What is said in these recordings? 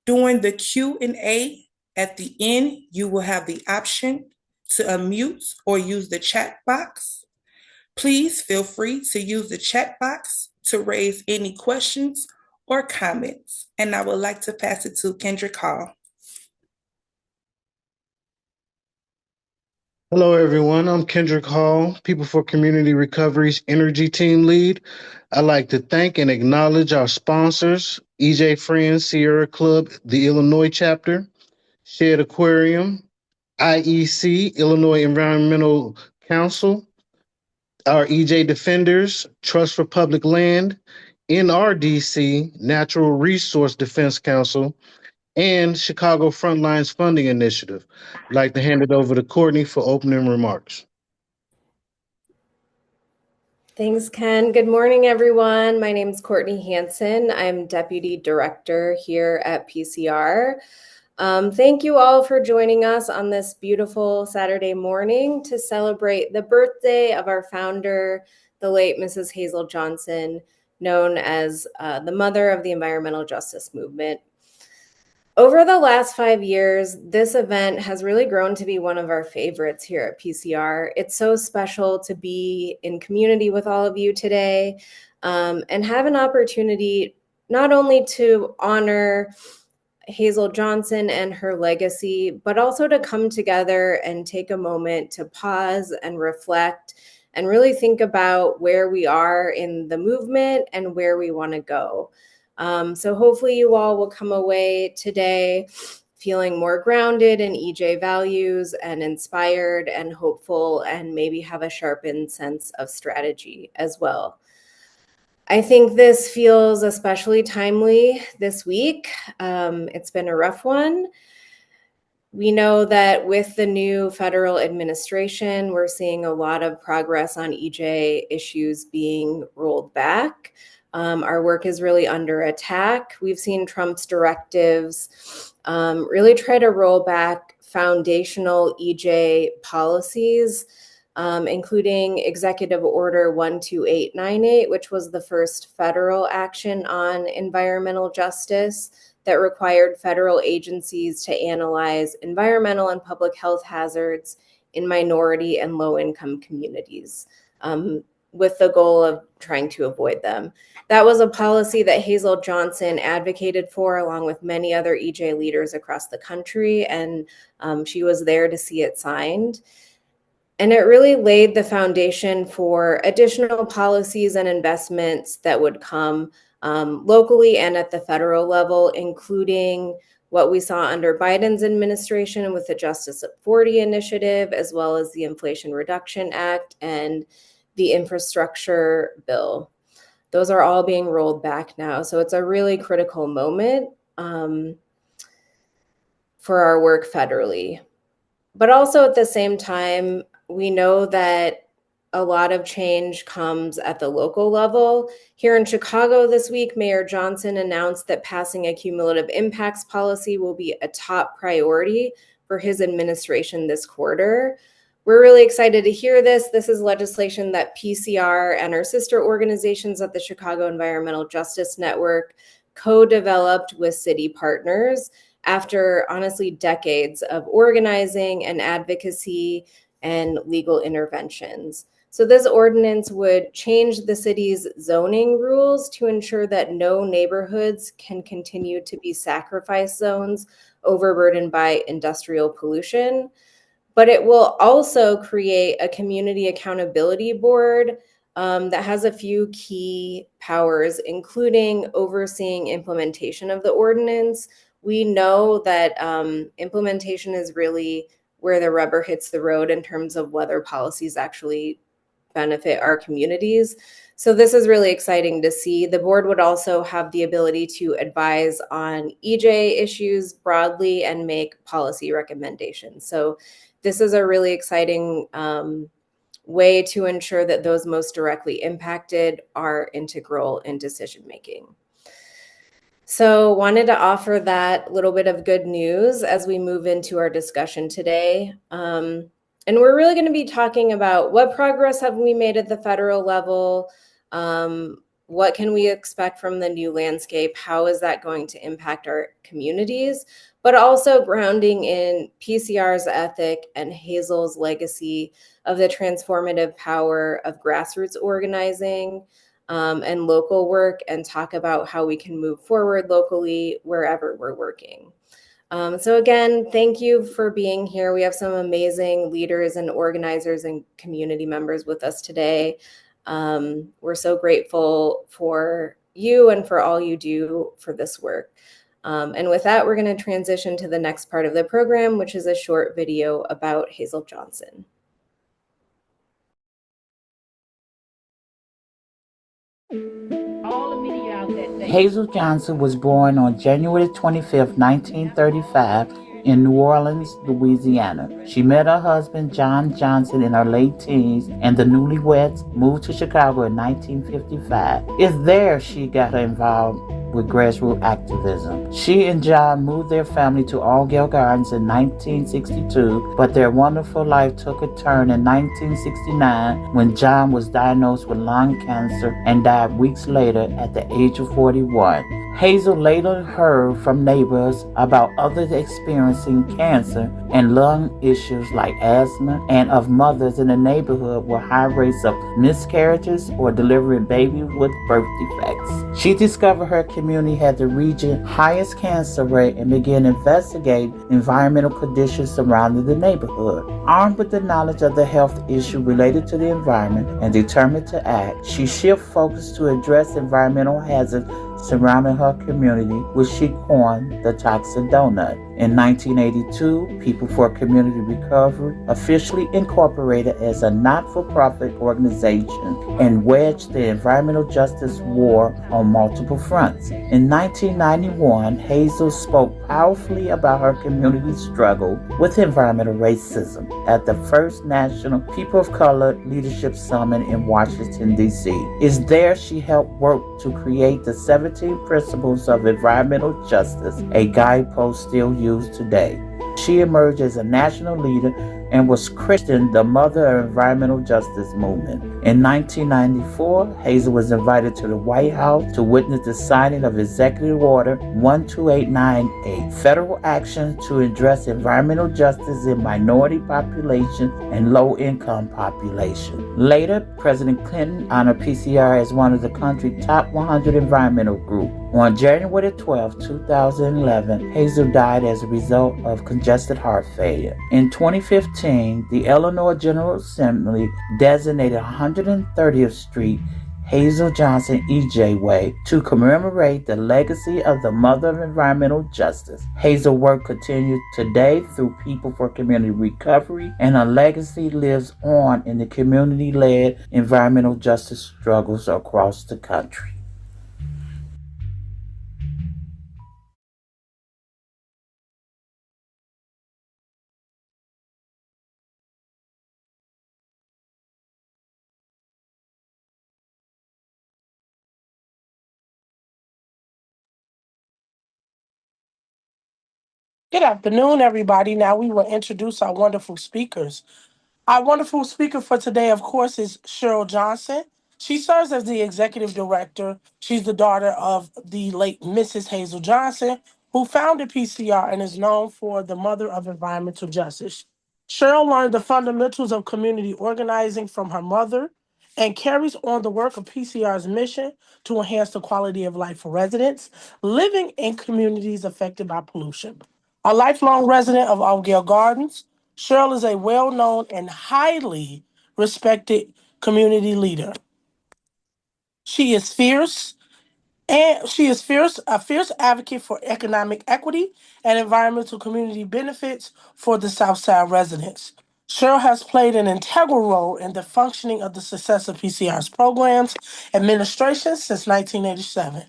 During the Q&A at the end, you will have the option to unmute or use the chat box. Please feel free to use the chat box to raise any questions or comments. And I would like to pass it to Kendrick Hall. Hello, everyone. I'm Kendrick Hall, People for Community Recovery's Energy Team Lead. I'd like to thank and acknowledge our sponsors, EJ Friends Sierra Club, the Illinois chapter, Shared Aquarium, IEC, Illinois Environmental Council, our EJ Defenders, Trust for Public Land, NRDC, Natural Resource Defense Council, and Chicago Frontlines Funding Initiative. I'd like to hand it over to Courtney for opening remarks. Thanks, Ken. Good morning, everyone. My name is Courtney Hanson. I'm Deputy Director here at PCR. Thank you all for joining us on this beautiful Saturday morning to celebrate the birthday of our founder, the late Mrs. Hazel Johnson, known as the mother of the environmental justice movement. Over the last 5 years, this event has really grown to be one of our favorites here at PCR. It's so special to be in community with all of you today and have an opportunity not only to honor Hazel Johnson and her legacy, but also to come together and take a moment to pause and reflect and really think about where we are in the movement and where we want to go. So hopefully you all will come away today feeling more grounded in EJ values and inspired and hopeful and maybe have a sharpened sense of strategy as well. I think this feels especially timely this week. It's been a rough one. We know that with the new federal administration, we're seeing a lot of progress on EJ issues being rolled back. Our work is really under attack. We've seen Trump's directives really try to roll back foundational EJ policies, including Executive Order 12898, which was the first federal action on environmental justice that required federal agencies to analyze environmental and public health hazards in minority and low-income communities, with the goal of trying to avoid them. That was a policy that Hazel Johnson advocated for, along with many other EJ leaders across the country, and she was there to see it signed. And it really laid the foundation for additional policies and investments that would come locally and at the federal level, including what we saw under Biden's administration with the Justice at 40 initiative, as well as the Inflation Reduction Act and the infrastructure bill. Those are all being rolled back now. So it's a really critical moment for our work federally. But also at the same time, we know that a lot of change comes at the local level. Here in Chicago this week, Mayor Johnson announced that passing a cumulative impacts policy will be a top priority for his administration this quarter. We're really excited to hear this. This is legislation that PCR and our sister organizations at the Chicago Environmental Justice Network co-developed with city partners after, honestly, decades of organizing and advocacy and legal interventions. So this ordinance would change the city's zoning rules to ensure that no neighborhoods can continue to be sacrifice zones overburdened by industrial pollution. But it will also create a community accountability board that has a few key powers, including overseeing implementation of the ordinance. We know that implementation is really where the rubber hits the road in terms of whether policies actually benefit our communities. So this is really exciting to see. The board would also have the ability to advise on EJ issues broadly and make policy recommendations. So this is a really exciting way to ensure that those most directly impacted are integral in decision making. So wanted to offer that little bit of good news as we move into our discussion today. And we're really going to be talking about what progress have we made at the federal level, what can we expect from the new landscape? How is that going to impact our communities? But also grounding in PCR's ethic and Hazel's legacy of the transformative power of grassroots organizing and local work, and talk about how we can move forward locally wherever we're working. So again, thank you for being here. We have some amazing leaders and organizers and community members with us today. We're so grateful for you and for all you do for this work. And with that, we're going to transition to the next part of the program, which is a short video about Hazel Johnson. Hazel Johnson was born on January 25, 1935, in New Orleans, Louisiana. She met her husband, John Johnson, in her late teens, and the newlyweds moved to Chicago in 1955. It's there she got involved with grassroots activism. She and John moved their family to Allgale Gardens in 1962, but their wonderful life took a turn in 1969 when John was diagnosed with lung cancer and died weeks later at the age of 41. Hazel later heard from neighbors about others experiencing cancer and lung issues like asthma, and of mothers in the neighborhood with high rates of miscarriages or delivering babies with birth defects. She discovered her community had the region's highest cancer rate and began investigating environmental conditions surrounding the neighborhood. Armed with the knowledge of the health issue related to the environment and determined to act, she shifted focus to address environmental hazards surrounding her community, which she coined the Toxic Donut. In 1982, People for Community Recovery officially incorporated as a not-for-profit organization and waged the environmental justice war on multiple fronts. In 1991, Hazel spoke powerfully about her community's struggle with environmental racism at the first National People of Color Leadership Summit in Washington, D.C. It's there she helped work to create the 17 Principles of Environmental Justice, a guidepost still used today. She emerged as a national leader and was christened the Mother of Environmental Justice Movement. In 1994, Hazel was invited to the White House to witness the signing of Executive Order 12898, federal action to address environmental justice in minority populations and low-income populations. Later, President Clinton honored PCR as one of the country's top 100 environmental groups. On January 12, 2011, Hazel died as a result of congestive heart failure. In 2015, the Illinois General Assembly designated 130th Street Hazel Johnson EJ Way to commemorate the legacy of the Mother of Environmental Justice. Hazel's work continues today through People for Community Recovery, and her legacy lives on in the community-led environmental justice struggles across the country. Good afternoon, everybody. Now we will introduce our wonderful speakers. Our wonderful speaker for today, of course, is Cheryl Johnson. She serves as the executive director. She's the daughter of the late Mrs. Hazel Johnson, who founded PCR and is known for the mother of environmental justice. Cheryl learned the fundamentals of community organizing from her mother and carries on the work of PCR's mission to enhance the quality of life for residents living in communities affected by pollution. A lifelong resident of Allgale Gardens, Cheryl is a well-known and highly respected community leader. She is a fierce advocate for economic equity and environmental community benefits for the Southside residents. Cheryl has played an integral role in the functioning of the success of PCR's programs administration since 1987.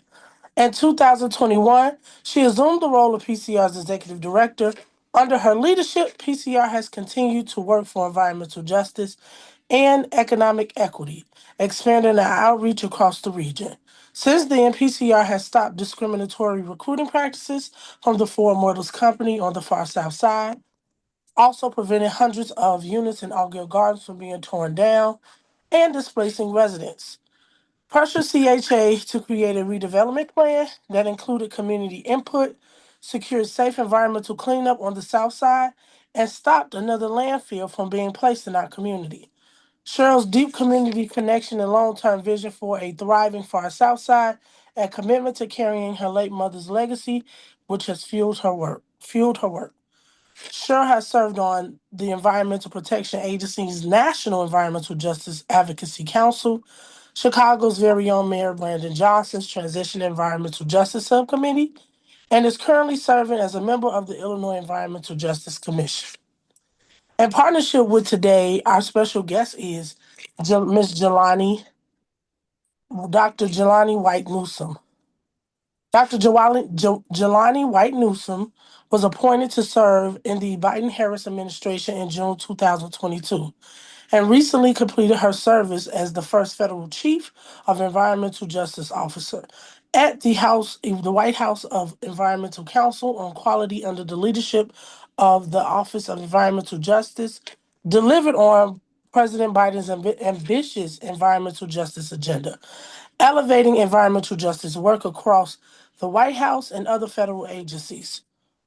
In 2021, she assumed the role of PCR's executive director. Under her leadership, PCR has continued to work for environmental justice and economic equity, expanding our outreach across the region. Since then, PCR has stopped discriminatory recruiting practices from the Ford Motors Company on the far south side, also preventing hundreds of units in Allgale Gardens from being torn down and displacing residents. Pressured CHA to create a redevelopment plan that included community input, secured safe environmental cleanup on the south side, and stopped another landfill from being placed in our community. Cheryl's deep community connection and long-term vision for a thriving Far South Side and commitment to carrying her late mother's legacy, which has fueled her work. Cheryl has served on the Environmental Protection Agency's National Environmental Justice Advocacy Council, Chicago's very own Mayor Brandon Johnson's Transition Environmental Justice Subcommittee, and is currently serving as a member of the Illinois Environmental Justice Commission. In partnership with today, our special guest is Ms. Dr. Jalonne White-Newsome. Dr. Jalonne White-Newsome was appointed to serve in the Biden-Harris administration in June 2022 and recently completed her service as the first federal chief of environmental justice officer at the White House of Environmental Council on Quality under the leadership of the Office of Environmental Justice, delivered on President Biden's ambitious environmental justice agenda, elevating environmental justice work across the White House and other federal agencies.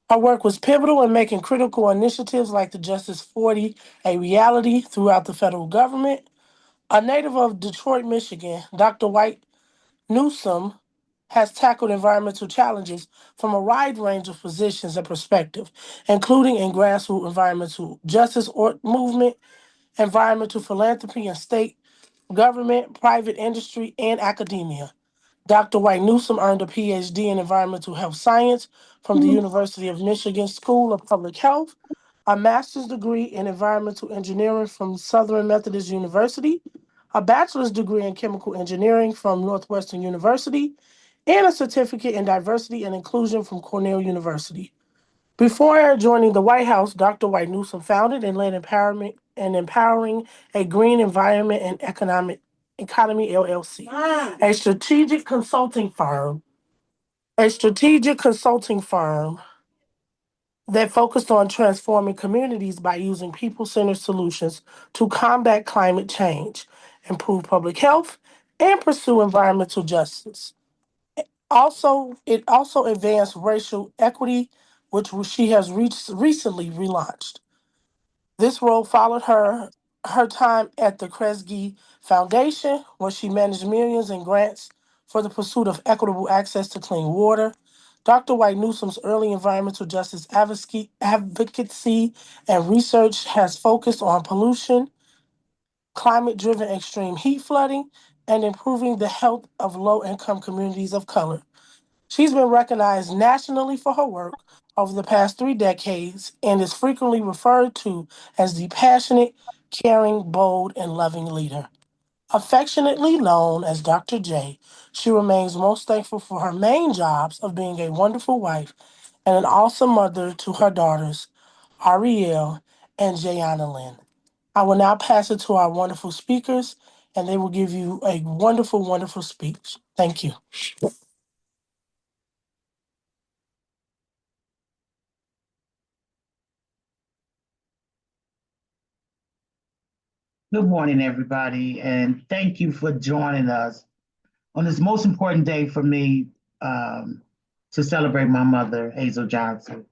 Her work was pivotal in making critical initiatives like the Justice 40 a reality throughout the federal government. A native of Detroit, Michigan, Dr. White-Newsome has tackled environmental challenges from a wide range of positions and perspectives, including in grassroots environmental justice movement, environmental philanthropy, and state government, private industry, and academia. Dr. White-Newsome earned a PhD in environmental health science from the University of Michigan School of Public Health, a master's degree in environmental engineering from Southern Methodist University, a bachelor's degree in chemical engineering from Northwestern University, and a certificate in diversity and inclusion from Cornell University. Before joining the White House, Dr. White-Newsome founded and led Empowering a Green Environment and Economy LLC, a strategic consulting firm that focused on transforming communities by using people-centered solutions to combat climate change, improve public health, and pursue environmental justice. It also advanced racial equity, which she has recently relaunched. This role followed her time at the Kresge Foundation, where she managed millions in grants for the pursuit of equitable access to clean water. Dr. White-Newsome's early environmental justice advocacy and research has focused on pollution, climate-driven extreme heat flooding, and improving the health of low-income communities of color. She's been recognized nationally for her work over the past 3 decades and is frequently referred to as the passionate, caring, bold, and loving leader. Affectionately known as Dr. J, she remains most thankful for her main jobs of being a wonderful wife and an awesome mother to her daughters, Ariel and Jayana Lynn. I will now pass it to our wonderful speakers, and they will give you a wonderful, wonderful speech. Thank you. Good morning, everybody, and thank you for joining us on this most important day for me to celebrate my mother, Hazel Johnson,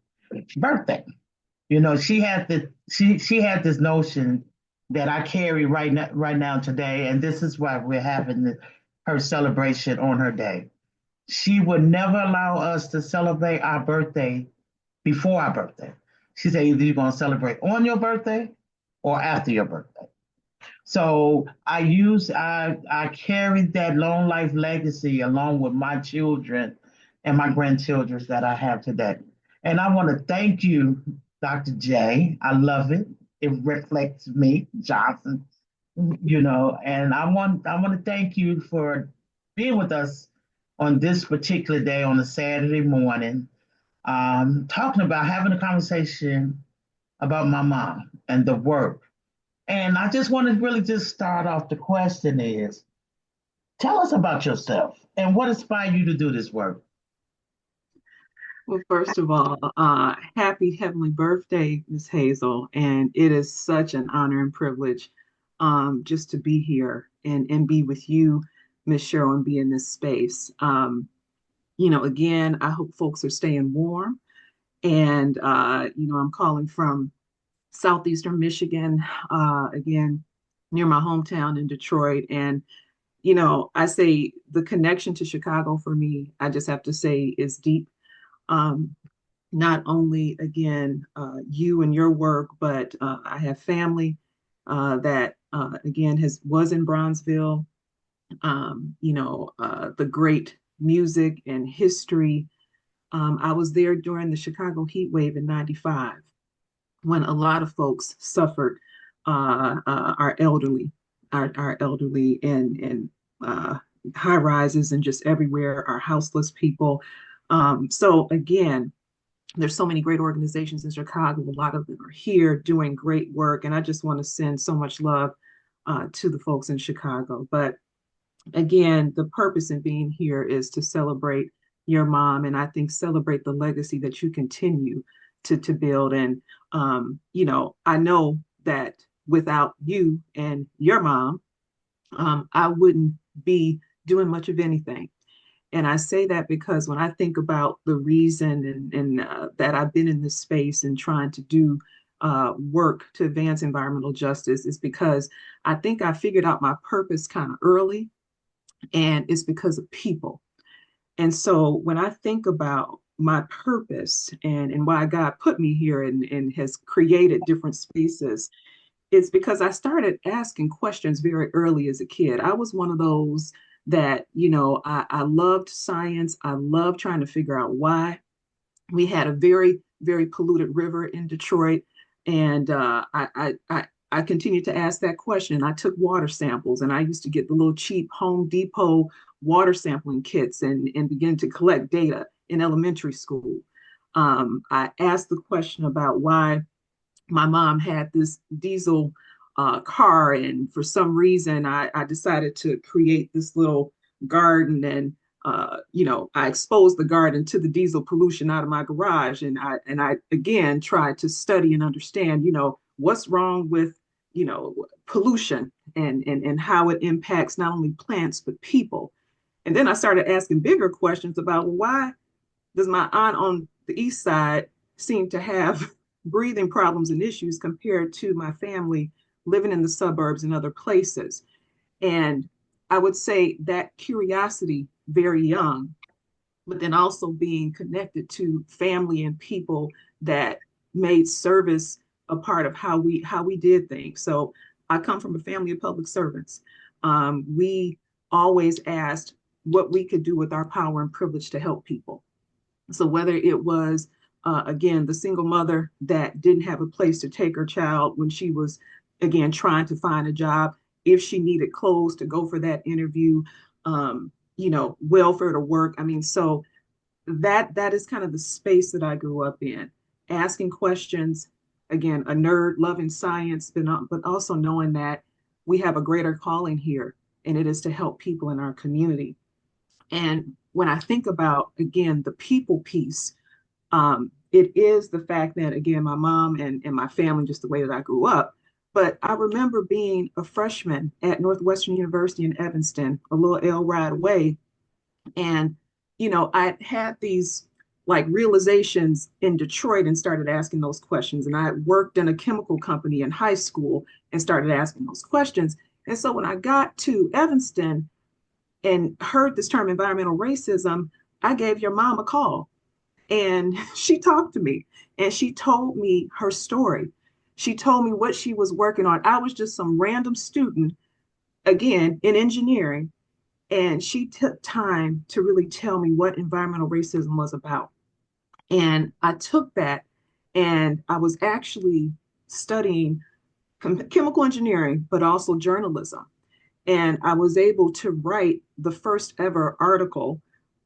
birthday. You know, she had this notion that I carry right now today, and this is why we're having her celebration on her day. She would never allow us to celebrate our birthday before our birthday. She said either you're going to celebrate on your birthday or after your birthday. So I carried that long life legacy along with my children and my grandchildren that I have today. And I want to thank you, Dr. J. I love it. It reflects me, Johnson, you know, and I want to thank you for being with us on this particular day on a Saturday morning, talking about having a conversation about my mom and the work. And I just want to really just start off. The question is, tell us about yourself and what inspired you to do this work. Well, first of all, happy heavenly birthday, Ms. Hazel. And it is such an honor and privilege just to be here and be with you Miss Cheryl, and be in this space. Again, I hope folks are staying warm. And, I'm calling from southeastern Michigan, again, near my hometown in Detroit. And, I say the connection to Chicago for me, I just have to say, is deep. Um, Not only, again, you and your work, but I have family that, again, was in Bronzeville. The great music and history. I was there during the Chicago heat wave in '95 when a lot of folks suffered, our elderly, our elderly and high rises and just everywhere, our houseless people. So again, there's so many great organizations in Chicago. A lot of them are here doing great work. And I just want to send so much love to the folks in Chicago. But again, the purpose in being here is to celebrate your mom, and I think celebrate the legacy that you continue to build. And I know that without you and your mom, I wouldn't be doing much of anything. And I say that because when I think about the reason and that I've been in this space and trying to do work to advance environmental justice, is because I think I figured out my purpose kind of early, and it's because of people. And so when I think about my purpose and why God put me here and has created different spaces, it's because I started asking questions very early as a kid. I was one of those that, I loved science. I loved trying to figure out why. We had a very, very polluted river in Detroit. And I continued to ask that question. I took water samples, and I used to get the little cheap Home Depot water sampling kits and begin to collect data in elementary school. I asked the question about why my mom had this diesel car, and for some reason I decided to create this little garden, and I exposed the garden to the diesel pollution out of my garage, and I again tried to study and understand what's wrong with pollution and how it impacts not only plants but people. And then I started asking bigger questions about, well, why does my aunt on the east side seem to have breathing problems and issues compared to my family living in the suburbs and other places? And I would say that curiosity very young, but then also being connected to family and people that made service a part of how we did things. So I come from a family of public servants. We always asked what we could do with our power and privilege to help people. So whether it was, again, the single mother that didn't have a place to take her child when she was, again, trying to find a job, if she needed clothes to go for that interview, welfare to work. I mean, so that is kind of the space that I grew up in, asking questions, again, a nerd, loving science, but also knowing that we have a greater calling here, and it is to help people in our community. And when I think about, again, the people piece, it is the fact that, again, my mom and my family, just the way that I grew up. But I remember being a freshman at Northwestern University in Evanston, a little L ride away. And, I had these like realizations in Detroit and started asking those questions. And I worked in a chemical company in high school and started asking those questions. And so when I got to Evanston and heard this term environmental racism, I gave your mom a call, and she talked to me and she told me her story. She told me what she was working on. I was just some random student, again, in engineering, and she took time to really tell me what environmental racism was about. And I took that, and I was actually studying chemical engineering, but also journalism. And I was able to write the first ever article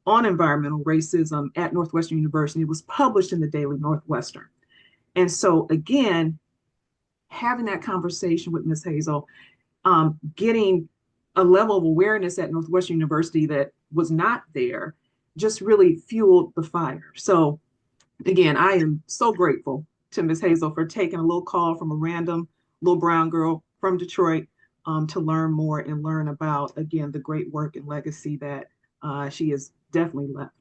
on environmental racism at Northwestern University. It was published in the Daily Northwestern. And so, again, having that conversation with Ms. Hazel, getting a level of awareness at Northwestern University that was not there, just really fueled the fire. So, again, I am so grateful to Ms. Hazel for taking a little call from a random little brown girl from Detroit, to learn more and learn about, again, the great work and legacy that she has definitely left.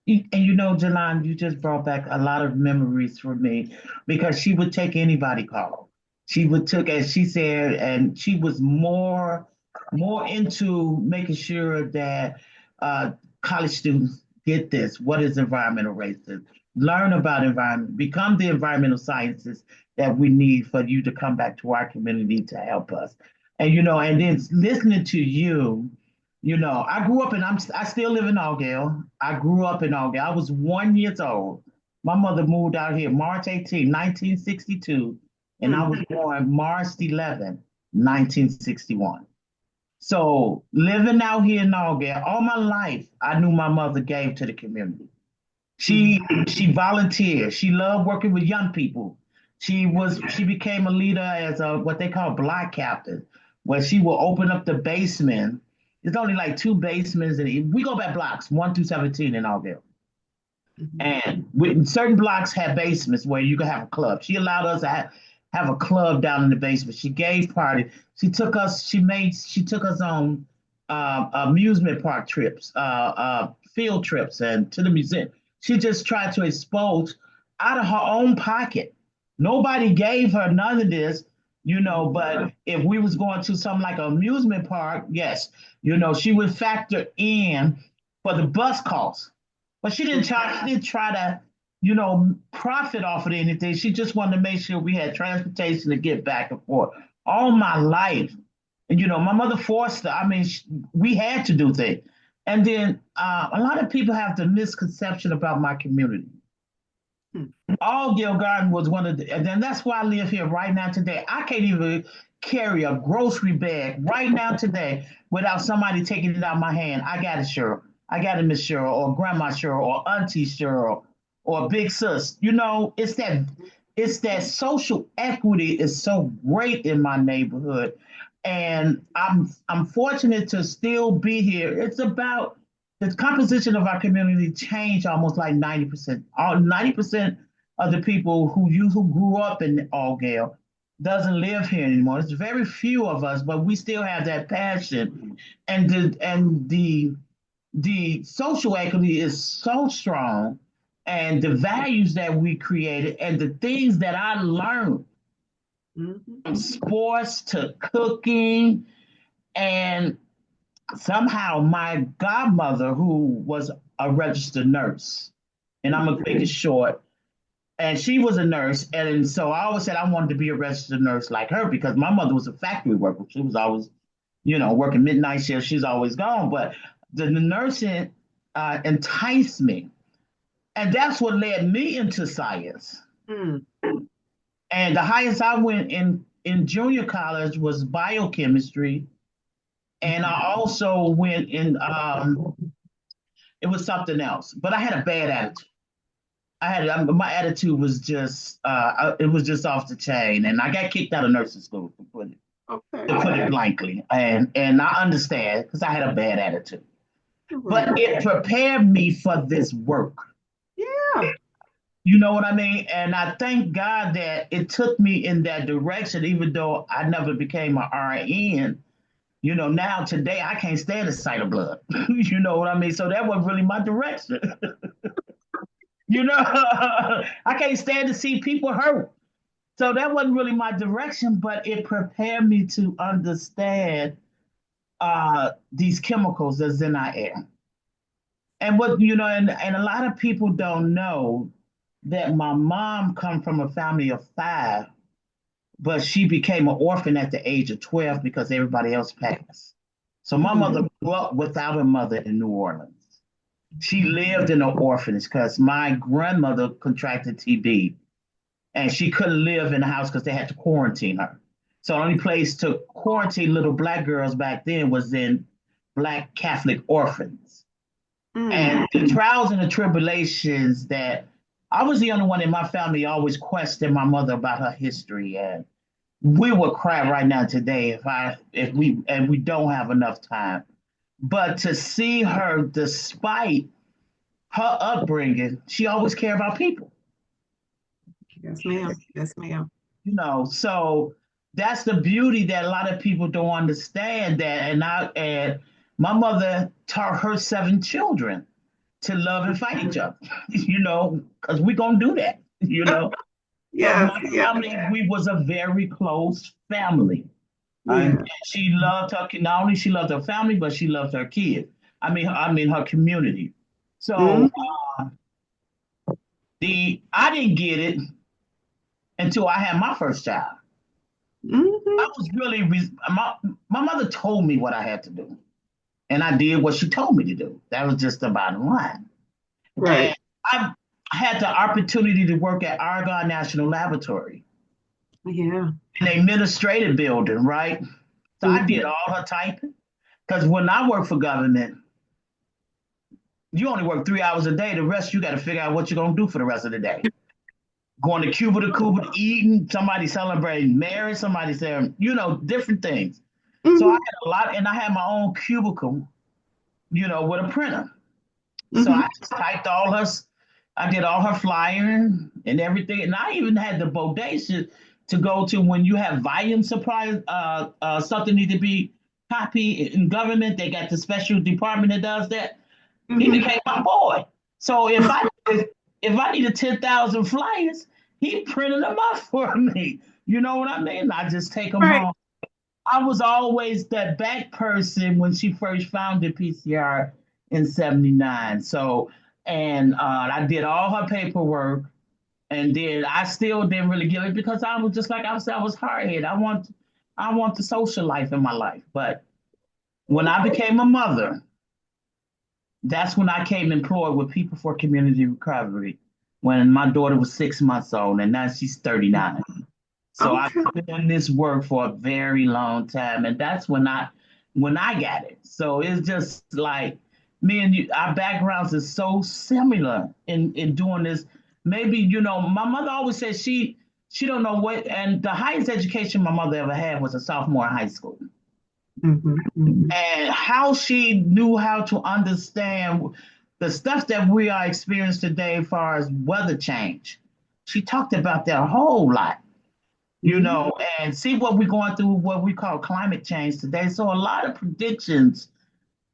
And Jalonne, you just brought back a lot of memories for me because she would take anybody call. She would took, as she said, and she was more into making sure that college students get this. What is environmental racism? Learn about environment, become the environmental scientists that we need for you to come back to our community to help us. And and then listening to you. I grew up I still live in Allgale. I grew up in Allgale. I was 1 year old. My mother moved out here March 18, 1962, and I was born March 11, 1961. So living out here in Allgale, all my life, I knew my mother gave to the community. She volunteered. She loved working with young people. She became a leader as a what they call block captain, where she will open up the basement. It's only like two basements, and we go by blocks, 1 through 17 in Allgale. And certain blocks have basements where you can have a club. She allowed us to have a club down in the basement. She gave party. She took us. She took us on amusement park trips, field trips, and to the museum. She just tried to expose out of her own pocket. Nobody gave her none of this, but if we was going to something like an amusement park, yes, she would factor in for the bus costs. But she didn't try to, profit off of anything. She just wanted to make sure we had transportation to get back and forth. All my life. And, my mother forced her. I mean, we had to do things. And then a lot of people have the misconception about my community. Allgale Garden was one of the, and then that's why I live here right now today. I can't even carry a grocery bag right now today without somebody taking it out of my hand. I got it, Cheryl. I got it, Miss Cheryl, or Grandma Cheryl, or Auntie Cheryl, or Big Sis. It's that social equity is so great in my neighborhood, and I'm fortunate to still be here. It's about the composition of our community changed almost like 90%. 90% of the people who grew up in Allgale doesn't live here anymore. It's very few of us, but we still have that passion, and the social equity is so strong, and the values that we created, and the things that I learned, from sports to cooking, and somehow my godmother, who was a registered nurse, and I'm gonna make it short, and she was a nurse, and so I always said I wanted to be a registered nurse like her because my mother was a factory worker. She was always, working midnight shifts. She's always gone, but the nursing enticed me, and that's what led me into science. And the highest I went in junior college was biochemistry. And I also went in, it was something else, but I had a bad attitude. My attitude was just, it was just off the chain. And I got kicked out of nursing school, to put it blankly. And I understand because I had a bad attitude. But it prepared me for this work. Yeah. You know what I mean? And I thank God that it took me in that direction, even though I never became an RN. Now today I can't stand the sight of blood. You know what I mean? So that wasn't really my direction. I can't stand to see people hurt. So that wasn't really my direction, but it prepared me to understand these chemicals that's in our air. And and a lot of people don't know that my mom come from a family of 5, but she became an orphan at the age of 12 because everybody else passed. So my mother grew up without a mother in New Orleans. She lived in an orphanage because my grandmother contracted TB, and she couldn't live in the house because they had to quarantine her. So the only place to quarantine little Black girls back then was in Black Catholic orphans. And the trials and the tribulations that I was the only one in my family always questioned my mother about her history, and we would cry right now today if we don't have enough time. But to see her, despite her upbringing, she always cared about people. Yes, ma'am. Yes, ma'am. So that's the beauty that a lot of people don't understand. That and my mother taught her 7 children to love and fight each other, because we're gonna do that, So Yes, my yes, family, we was a very close family. And yeah. she loved her, not only she loved her family, but she loved her kids. I mean her community. So Mm-hmm. I didn't get it until I had my first child. Mm-hmm. I was really my mother told me what I had to do, and I did what she told me to do. That was just the bottom line. And Right. I had the opportunity to work at Argonne National Laboratory Yeah. in the administrative building, right? So I Mm-hmm. did all her typing. Because when I work for government, you only work 3 hours a day. The rest you got to figure out what you're gonna do for the rest of the day. Going to Cuba to Cuba, eating, somebody celebrating marriage, somebody saying, different things. So I Mm-hmm. had a lot, and I had my own cubicle, with a printer. So Mm-hmm. I just typed all her, I did all her flyering and everything, and I even had the bodation to go to when you have volume supplies. Something need to be copied in government. They got the special department that does that. He Mm-hmm. became my boy. So if I needed 10,000 flyers, he printed them out for me. You know what I mean? I just take them Right. home. I was always that back person when she first founded PCR in '79. So, and I did all her paperwork, and then I still didn't really give it because I was just like I said, I was hard headed. I want the social life in my life. But when I became a mother, that's when I came employed with People for Community Recovery when my daughter was 6 months old, and now she's 39. So I've Okay. been doing this work for a very long time, and that's when I got it. So it's just like me and you, our backgrounds is so similar in doing this. Maybe my mother always said she don't know what, and the highest education my mother ever had was a sophomore in high school, Mm-hmm. Mm-hmm. and how she knew how to understand the stuff that we are experiencing today as far as weather change. She talked about that a whole lot, Mm-hmm. and see what we're going through, what we call climate change today. So a lot of predictions,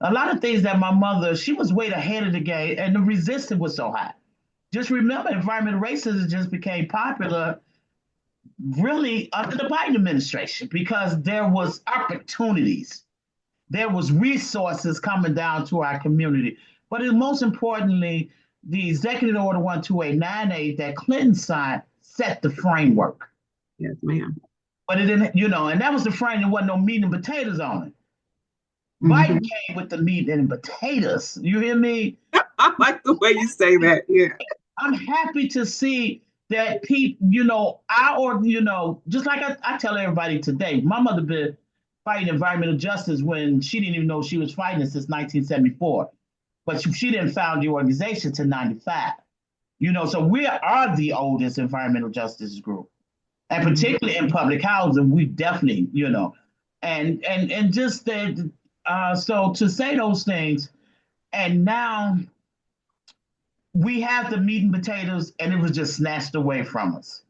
a lot of things that my mother, she was way ahead of the game, and the resistance was so high. Just remember, environmental racism just became popular really under the Biden administration because there was opportunities, there was resources coming down to our community. But most importantly, the Executive Order 12898 that Clinton signed set the framework. Yes, ma'am. But it didn't, and that was the frame. There wasn't no meat and potatoes on it. Biden Mm-hmm. came with the meat and potatoes. You hear me? I like the way you say that. Yeah. I'm happy to see that people, just like I tell everybody today, my mother been fighting environmental justice when she didn't even know she was fighting it since 1974. But she didn't found the organization till 95. So we are the oldest environmental justice group. And Mm-hmm. particularly in public housing, we definitely, and just that. So to say those things, and now we have the meat and potatoes, and it was just snatched away from us.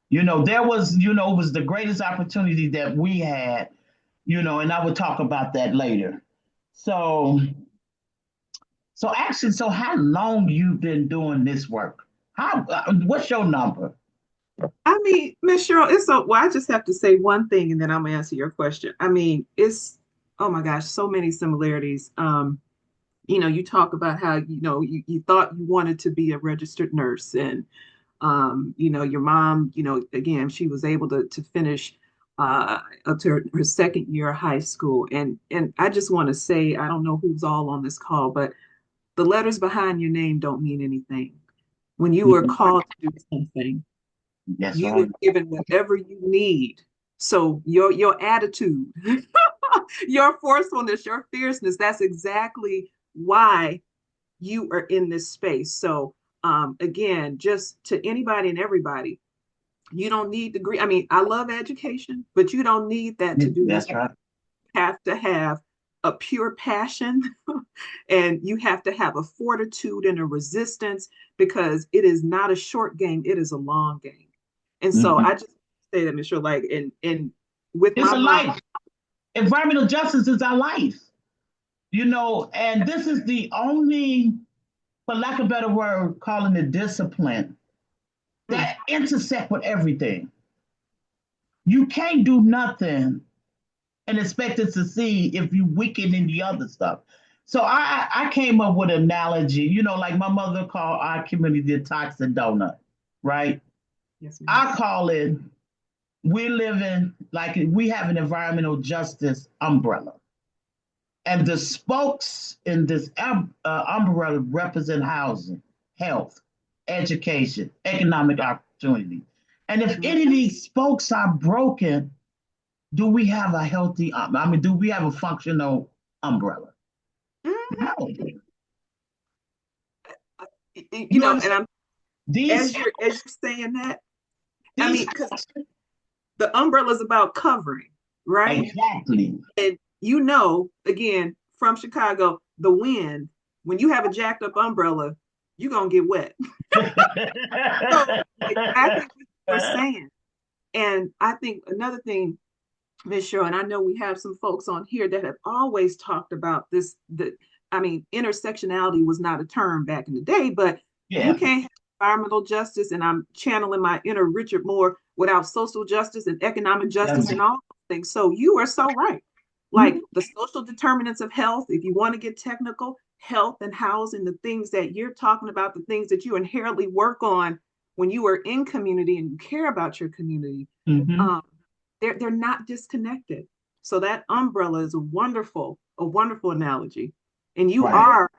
There was, it was the greatest opportunity that we had, and I will talk about that later. So, actually, so how long you been doing this work? What's your number? I mean, Miss Cheryl, it's so well, I just have to say one thing and then I'm gonna answer your question. I mean, it's oh my gosh, so many similarities. You talk about how, you thought you wanted to be a registered nurse and your mom, again, she was able to finish up to her second year of high school. And I just want to say, I don't know who's all on this call, but the letters behind your name don't mean anything. When you were called to do something, That's you were right. given whatever you need. So your attitude, your forcefulness, your fierceness, that's exactly why you are in this space. So again, just to anybody and everybody, you don't need degree. I mean, I love education, but you don't need that to do this. That's right. You have to have a pure passion and you have to have a fortitude and a resistance because it is not a short game, it is a long game. And so Mhm. I just say that, Michelle, like, and with It's my a mom. life. Environmental justice is our life, and this is the only, for lack of a better word, calling it discipline that intersect with everything. You can't do nothing and expect it to succeed if you weaken in the other stuff. So I came up with an analogy, like my mother called our community the toxic donut, right? Yes, ma'am. I call it, we're living like we have an environmental justice umbrella. And the spokes in this umbrella represent housing, health, education, economic opportunity. And if any of these spokes are broken, do we have a healthy, do we have a functional umbrella? No. And I'm These, as you're saying that, because the umbrella is about covering, right? exactly. And again, from Chicago, the wind, when you have a jacked up umbrella, you're gonna get wet. So exactly what you're saying. And I think another thing, Ms. Cheryl, and I know we have some folks on here that have always talked about this, intersectionality was not a term back in the day, but you can't have environmental justice, and I'm channeling my inner Richard Moore, without social justice and economic justice and all those things. So you are so right. Like the social determinants of health, if you want to get technical, health and housing, the things that you're talking about, the things that you inherently work on when you are in community and you care about your community, they're not disconnected. So that umbrella is a wonderful analogy. And you are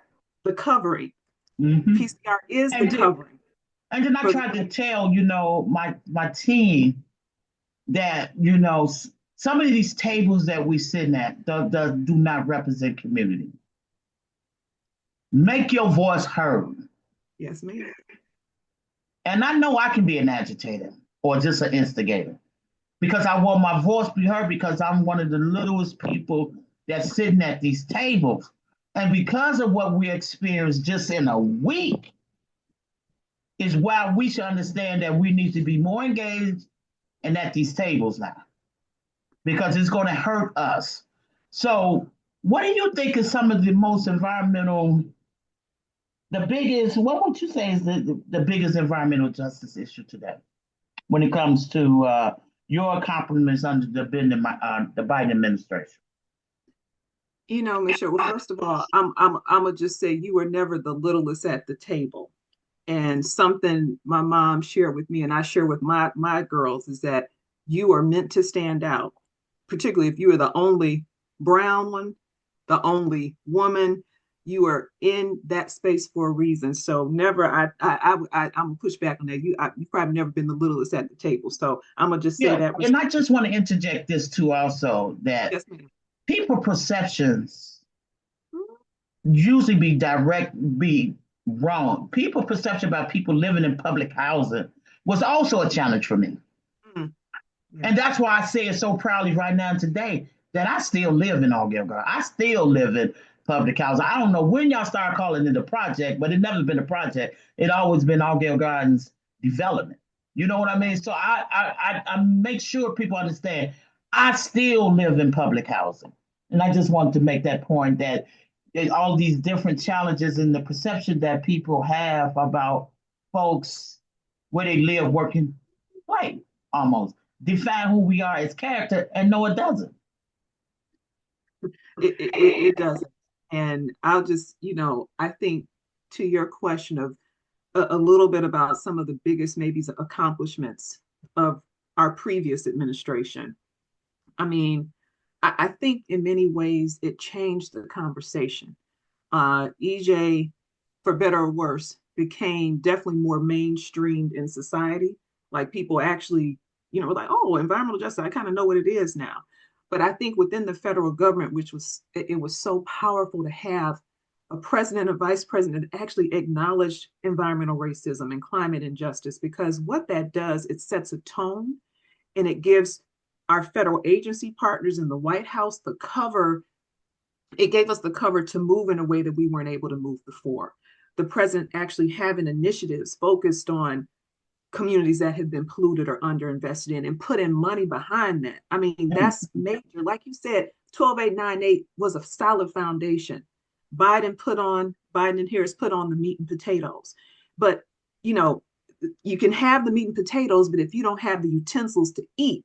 the covering. PCR is the covering. And then I tried to tell, my team that, some of these tables that we sitting at do not represent community. Make your voice heard. Yes, ma'am. And I know I can be an agitator or just an instigator because I want my voice to be heard, because I'm one of the littlest people that's sitting at these tables. And because of what we experienced just in a week, is why we should understand that we need to be more engaged and at these tables now, because it's going to hurt us. So what do you think is some of the most what would you say is the biggest environmental justice issue today when it comes to your accomplishments under the Biden administration? Michelle, well, first of all, I'm gonna just say you were never the littlest at the table. And something my mom shared with me, and I share with my girls, is that you are meant to stand out, particularly if you are the only brown one, the only woman. You are in that space for a reason. So never, I'm gonna push back on that. You've probably never been the littlest at the table. So I'm gonna just say that. And I just want to interject this too, also, that yes, people perceptions usually be wrong. People perception about people living in public housing was also a challenge for me. And that's why I say it so proudly right now today that I still live in Augill Garden. I still live in public housing. I don't know when y'all started calling it a project, but it never been a project. It always been Augill Gardens development. You know what I mean? So I make sure people understand I still live in public housing. And I just wanted to make that point, that all these different challenges and the perception that people have about folks where they live, working, play, almost define who we are as character, and no, it doesn't. It doesn't. And I'll just, I think to your question of a little bit about some of the biggest maybe accomplishments of our previous administration. I think in many ways it changed the conversation. EJ, for better or worse, became definitely more mainstreamed in society. Like people actually, were like, oh, environmental justice, I kind of know what it is now. But I think within the federal government, it was so powerful to have a president, a vice president that actually acknowledged environmental racism and climate injustice, because what that does, it sets a tone, and it gives our federal agency partners in the White House the cover. It gave us the cover to move in a way that we weren't able to move before. The president actually having initiatives focused on communities that have been polluted or underinvested in and put in money behind that. I mean, that's major. Like you said, 12898 was a solid foundation. Biden and Harris put on the meat and potatoes. But, you know, you can have the meat and potatoes, but if you don't have the utensils to eat,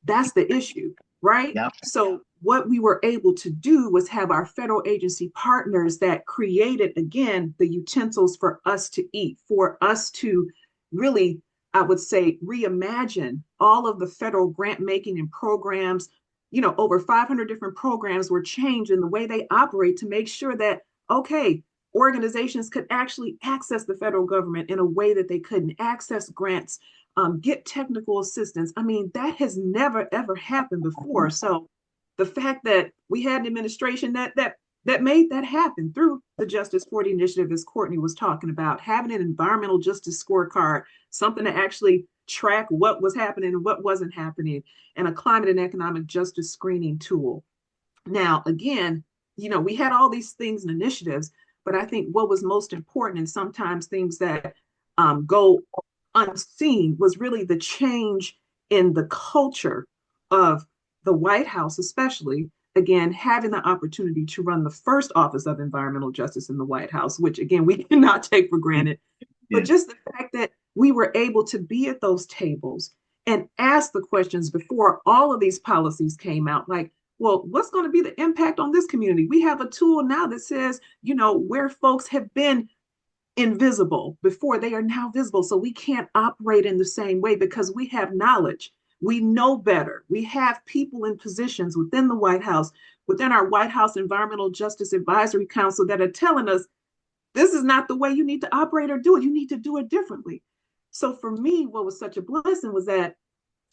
that's the issue, right? Yep. So what we were able to do was have our federal agency partners that created, again, the utensils for us to eat, for us to really, I would say, reimagine all of the federal grant making and programs. You know, over 500 different programs were changed in the way they operate to make sure that, okay, organizations could actually access the federal government in a way that they couldn't access grants, get technical assistance. I mean, that has never, ever happened before. So the fact that we had an administration that made that happen through the Justice 40 initiative, as Courtney was talking about, having an environmental justice scorecard, something to actually track what was happening and what wasn't happening, and a climate and economic justice screening tool. Now, again, you know, we had all these things and initiatives, but I think what was most important, and sometimes things that go unseen, was really the change in the culture of the White House, especially, again, having the opportunity to run the first office of environmental justice in the White House, which, again, we cannot take for granted. But just the fact that we were able to be at those tables and ask the questions before all of these policies came out, like, well, what's going to be the impact on this community? We have a tool now that says, you know, where folks have been invisible before, they are now visible. So we can't operate in the same way because we have knowledge. We know better. We have people in positions within the White House, within our White House Environmental Justice Advisory Council, that are telling us this is not the way you need to operate or do it. You need to do it differently. So for me, what was such a blessing was that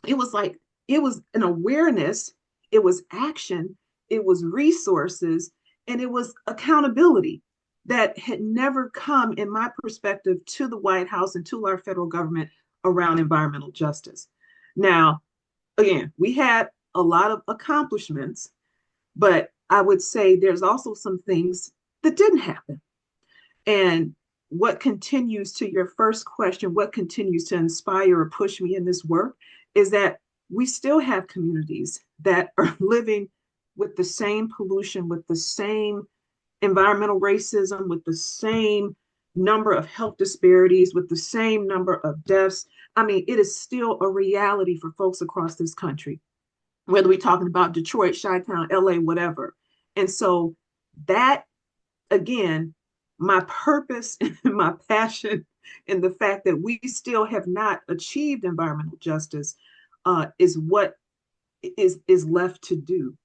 it was like, it was an awareness, it was action, it was resources, and it was accountability that had never come, in my perspective, to the White House and to our federal government around environmental justice. Now, again, we had a lot of accomplishments, but I would say there's also some things that didn't happen. And what continues, to your first question, what continues to inspire or push me in this work is that we still have communities that are living with the same pollution, with the same environmental racism, with the same number of health disparities, with the same number of deaths. I mean, it is still a reality for folks across this country, whether we're talking about Detroit, Chi-Town, LA, whatever. And so that, again, my purpose and my passion and the fact that we still have not achieved environmental justice is what is left to do.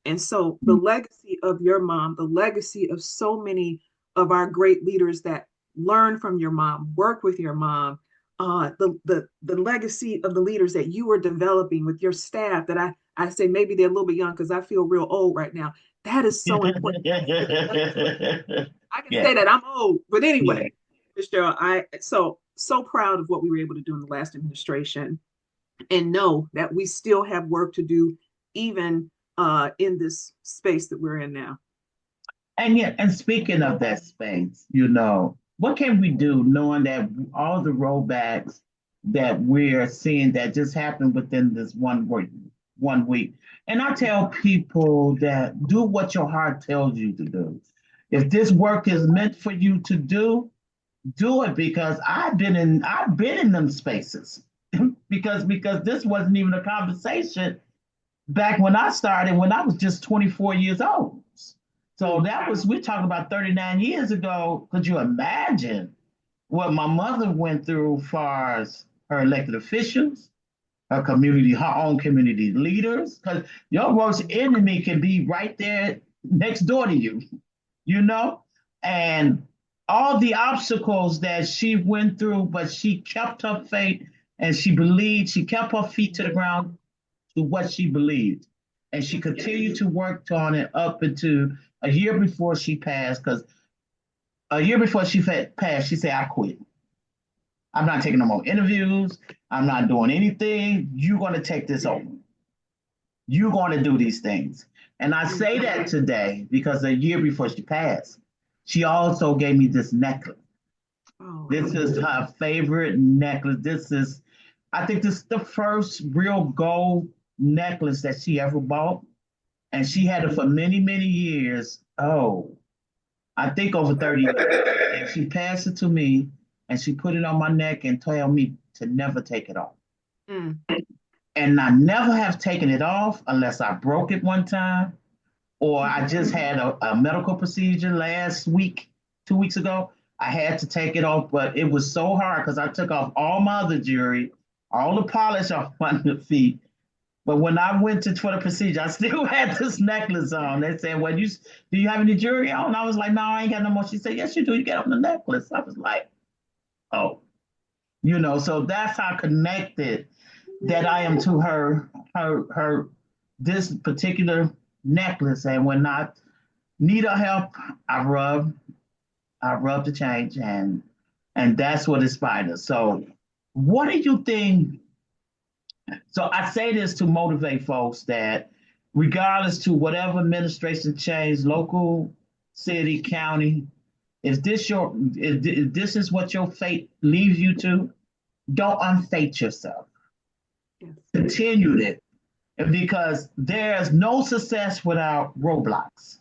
And so the legacy of your mom, the legacy of so many of our great leaders that learn from your mom, work with your mom, the legacy of the leaders that you are developing with your staff, that I say maybe they're a little bit young because I feel real old right now. That is so important. I can say that I'm old, but anyway, Cheryl, I so proud of what we were able to do in the last administration, and know that we still have work to do, even in this space that we're in now. And yet, and speaking of that space, you know, what can we do knowing that all the rollbacks that we're seeing that just happened within this 1 week? And I tell people that do what your heart tells you to do. If this work is meant for you to do it, because I've been in them spaces because this wasn't even a conversation back when I started, when I was just 24 years old. So we're talking about 39 years ago. Could you imagine what my mother went through as far as her elected officials, her own community leaders? Because your worst enemy can be right there next door to you, you know? And all the obstacles that she went through, but she kept her faith and she believed, she kept her feet to the ground to what she believed. And she continued to work on it up into a year before she passed, because a year before she passed, she said, I quit. I'm not taking no more interviews. I'm not doing anything. You're going to take this over. You're going to do these things. And I say that today because a year before she passed, she also gave me this necklace. Oh, This is her favorite necklace. I think this is the first real gold necklace that she ever bought. And she had it for many, many years. Oh, I think over 30 years. And she passed it to me and she put it on my neck and told me to never take it off. mm, And I never have taken it off unless I broke it one time or I just had a medical procedure last week, 2 weeks ago. I had to take it off, but it was so hard because I took off all my other jewelry, all the polish off my feet. But when I went for the procedure, I still had this necklace on. They said, "Well, do you have any jewelry on?" I was like, "No, I ain't got no more." She said, "Yes, you do. You got on the necklace." I was like, "Oh, So that's how connected that I am to her this particular necklace. And when I need her help, I rub the change, and that's what inspired us. So, what do you think? So I say this to motivate folks that regardless to whatever administration change, local, city, county, if this is what your fate leaves you to, don't unfate yourself. yes. Continue it because there's no success without roadblocks.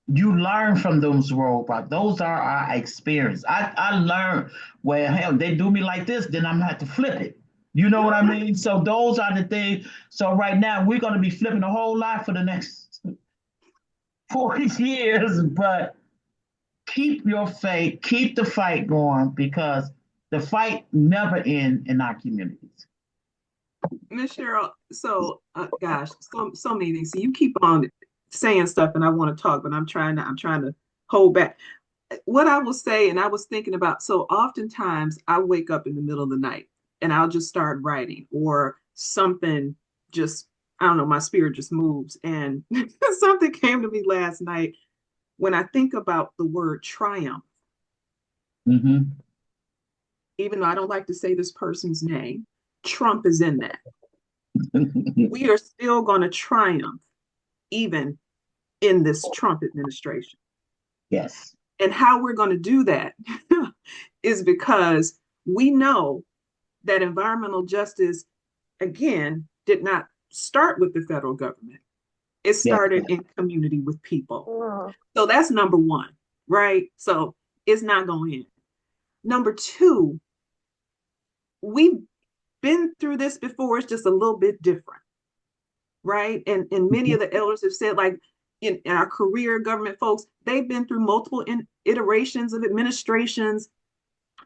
You learn from those roadblocks. Those are our experience. I learned, well, hell, they do me like this, then I'm gonna have to flip it. You know what I mean? So those are the things. So right now we're gonna be flipping a whole lot for the next 40 years, but keep your faith, keep the fight going because the fight never ends in our communities. Miss Cheryl, so gosh, so many things. So you keep on saying stuff, and I want to talk, but I'm trying to hold back. What I will say, and I was thinking about, so oftentimes I wake up in the middle of the night, and I'll just start writing, or something just, I don't know, my spirit just moves, and something came to me last night when I think about the word triumph. Mm-hmm. Even though I don't like to say this person's name, Trump is in that. We are still going to triumph even in this Trump administration. Yes. And how we're going to do that is because we know that environmental justice, again, did not start with the federal government. It Yes. started in community with people. So that's number one, right? So it's not going in. Number two, we've been through this before. It's just a little bit different, right? And many of the elders have said, like in our career government folks, they've been through multiple iterations of administrations,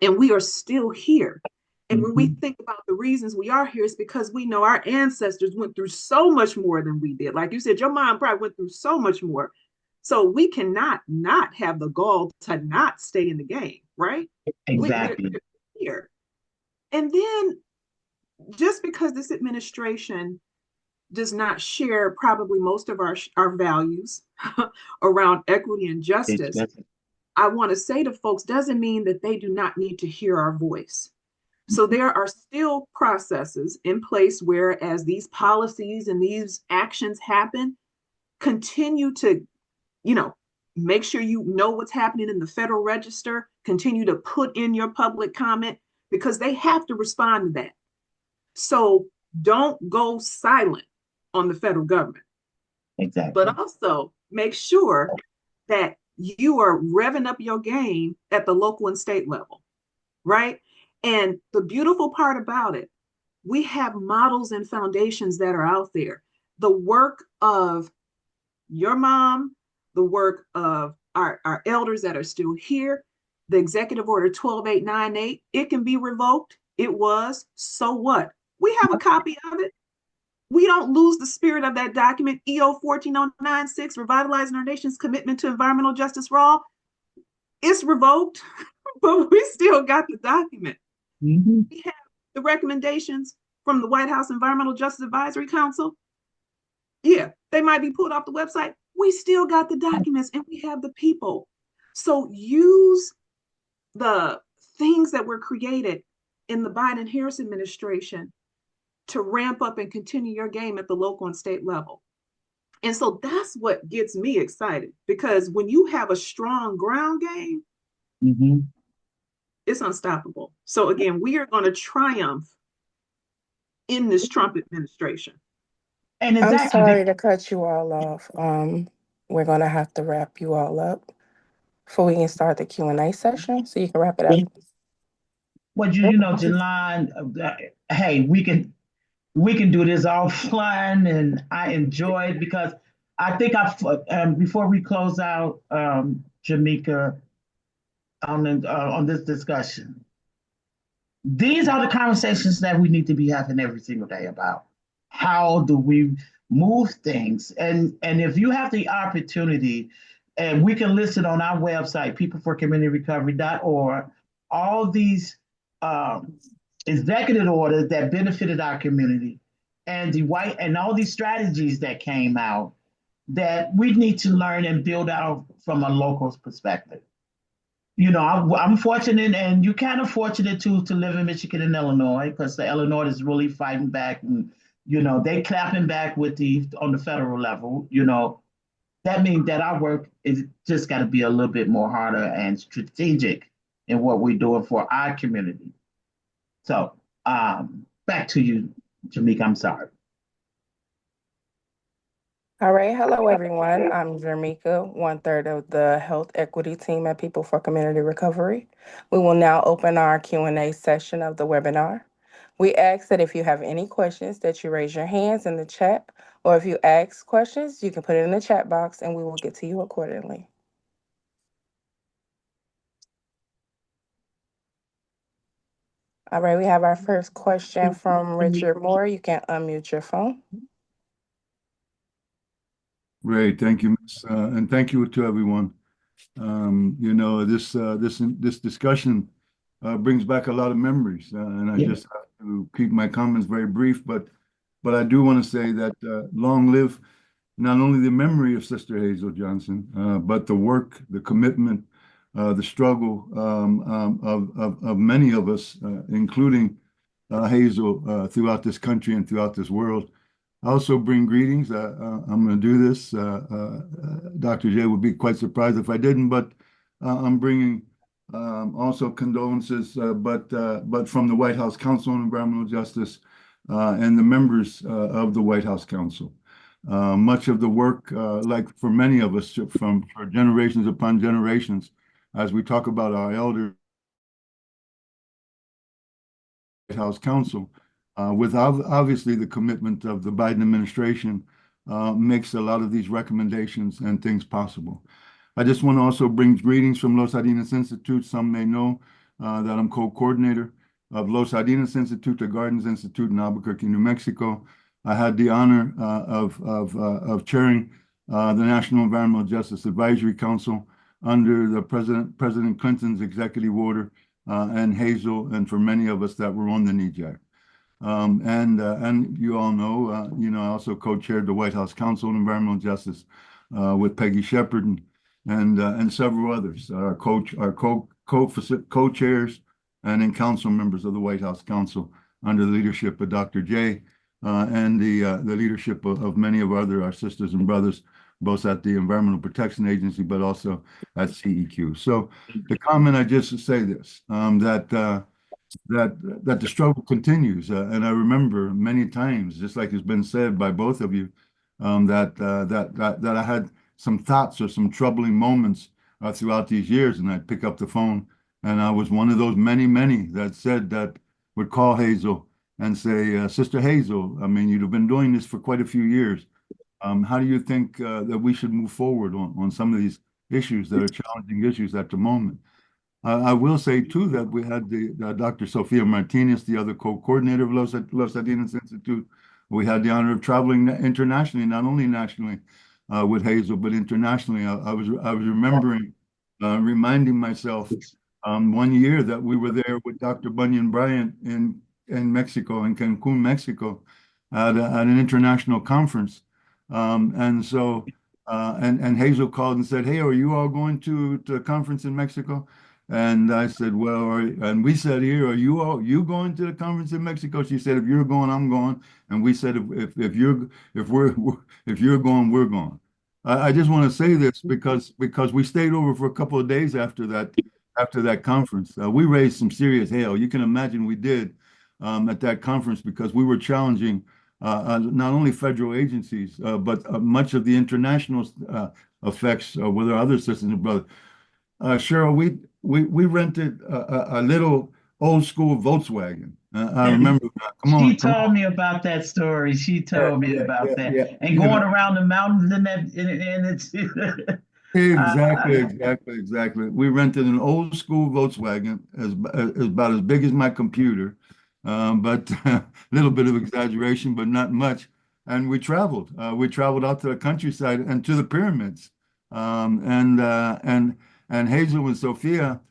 and we are still here. And when we think about the reasons we are here, it's because we know our ancestors went through so much more than we did. Like you said, your mom probably went through so much more. So we cannot not have the gall to not stay in the game, right? Exactly. We're here. And then just because this administration does not share probably most of our values around equity and justice, I want to say to folks, doesn't mean that they do not need to hear our voice. So there are still processes in place where as these policies and these actions happen, continue to, make sure you know what's happening in the Federal Register, continue to put in your public comment because they have to respond to that. So don't go silent on the federal government. Exactly. But also make sure that you are revving up your game at the local and state level, right? And the beautiful part about it, we have models and foundations that are out there. The work of your mom, the work of our elders that are still here, the Executive Order 12898, it can be revoked. It was, so what? We have a copy of it. We don't lose the spirit of that document, EO 14096, Revitalizing Our Nation's Commitment to Environmental Justice for All. It's revoked, but we still got the document. We have the recommendations from the White House Environmental Justice Advisory Council. Yeah, they might be pulled off the website. We still got the documents and we have the people. So use the things that were created in the Biden-Harris administration to ramp up and continue your game at the local and state level. And so that's what gets me excited, because when you have a strong ground game, It's unstoppable. So again, we are going to triumph in this Trump administration. And I'm exactly, sorry to cut you all off. We're gonna have to wrap you all up before we can start the Q&A session, so you can wrap it up. what Jalonne, hey, we can do this offline, and I enjoy it because I think before we close out, Jamaica, on this discussion, these are the conversations that we need to be having every single day about how do we move things. And if you have the opportunity, and we can list it on our website, peopleforcommunityrecovery.org, all these um, executive orders that benefited our community, and all these strategies that came out that we need to learn and build out from a local perspective. I'm fortunate, and you kind of fortunate too, to live in Michigan and Illinois, because the Illinois is really fighting back, and they clapping back on the federal level. That means that our work is just got to be a little bit more harder and strategic in what we're doing for our community. So back to you, Jamaica. I'm sorry. All right, hello everyone. I'm Jermika, 1/3 of the Health Equity Team at People for Community Recovery. We will now open our Q&A session of the webinar. We ask that if you have any questions that you raise your hands in the chat, or if you ask questions, you can put it in the chat box and we will get to you accordingly. All right, we have our first question from Richard Moore. You can unmute your phone. Great, thank you, Miss, and thank you to everyone. This discussion brings back a lot of memories, and I just have to keep my comments very brief. But I do want to say that long live not only the memory of Sister Hazel Johnson, but the work, the commitment, the struggle of many of us, including Hazel, throughout this country and throughout this world. I also bring greetings. I'm going to do this. Dr. J would be quite surprised if I didn't, but I'm bringing also condolences, but from the White House Council on Environmental Justice and the members of the White House Council. Much of the work, like for many of us, for generations upon generations, as we talk about our elder White House Council, with obviously the commitment of the Biden administration, makes a lot of these recommendations and things possible. I just want to also bring greetings from Los Jardines Institute. Some may know that I'm co-coordinator of Los Jardines Institute, the Gardens Institute in Albuquerque, New Mexico. I had the honor of chairing the National Environmental Justice Advisory Council under the President Clinton's executive order, and Hazel, and for many of us that were on the NEJAC. And you all know, I also co-chaired the White House Council on Environmental Justice with Peggy Shepard and several others, our co-chairs and then council members of the White House Council under the leadership of Dr. J, and the leadership of many of our sisters and brothers, both at the Environmental Protection Agency, but also at CEQ. So the comment, I just say this, that the struggle continues. And I remember many times, just like it's been said by both of you, that I had some thoughts or some troubling moments throughout these years, and I'd pick up the phone, and I was one of those many that said that would call Hazel and say, Sister Hazel, I mean, you've been doing this for quite a few years. How do you think that we should move forward on some of these issues that are challenging issues at the moment? I will say, too, that we had Dr. Sofia Martinez, the other co-coordinator of Los Jardines Institute. We had the honor of traveling internationally, not only nationally with Hazel, but internationally. I was remembering, reminding myself one year that we were there with Dr. Bunyan Bryant in Mexico, in Cancun, Mexico, at an international conference. And Hazel called and said, hey, are you all going to a conference in Mexico? And I said, well, and we said here, are you going to the conference in Mexico? She said, if you're going, I'm going. And we said, if you're going, we're going. I just want to say this because we stayed over for a couple of days after that after that conference. We raised some serious hell. You can imagine we did at that conference because we were challenging not only federal agencies, but much of the international effects with our other sisters and brothers. Cheryl, we rented a little old school Volkswagen. I remember. Come She on, come on. told me about that story. She Yeah, told me yeah, about yeah, that. yeah. And You know, going around the mountains in that, and it's, exactly, uh, exactly, exactly. We rented an old school Volkswagen, as about as big as my computer, but a little bit of exaggeration, but not much. And we traveled. We traveled out to the countryside and to the pyramids. And Hazel and Sophia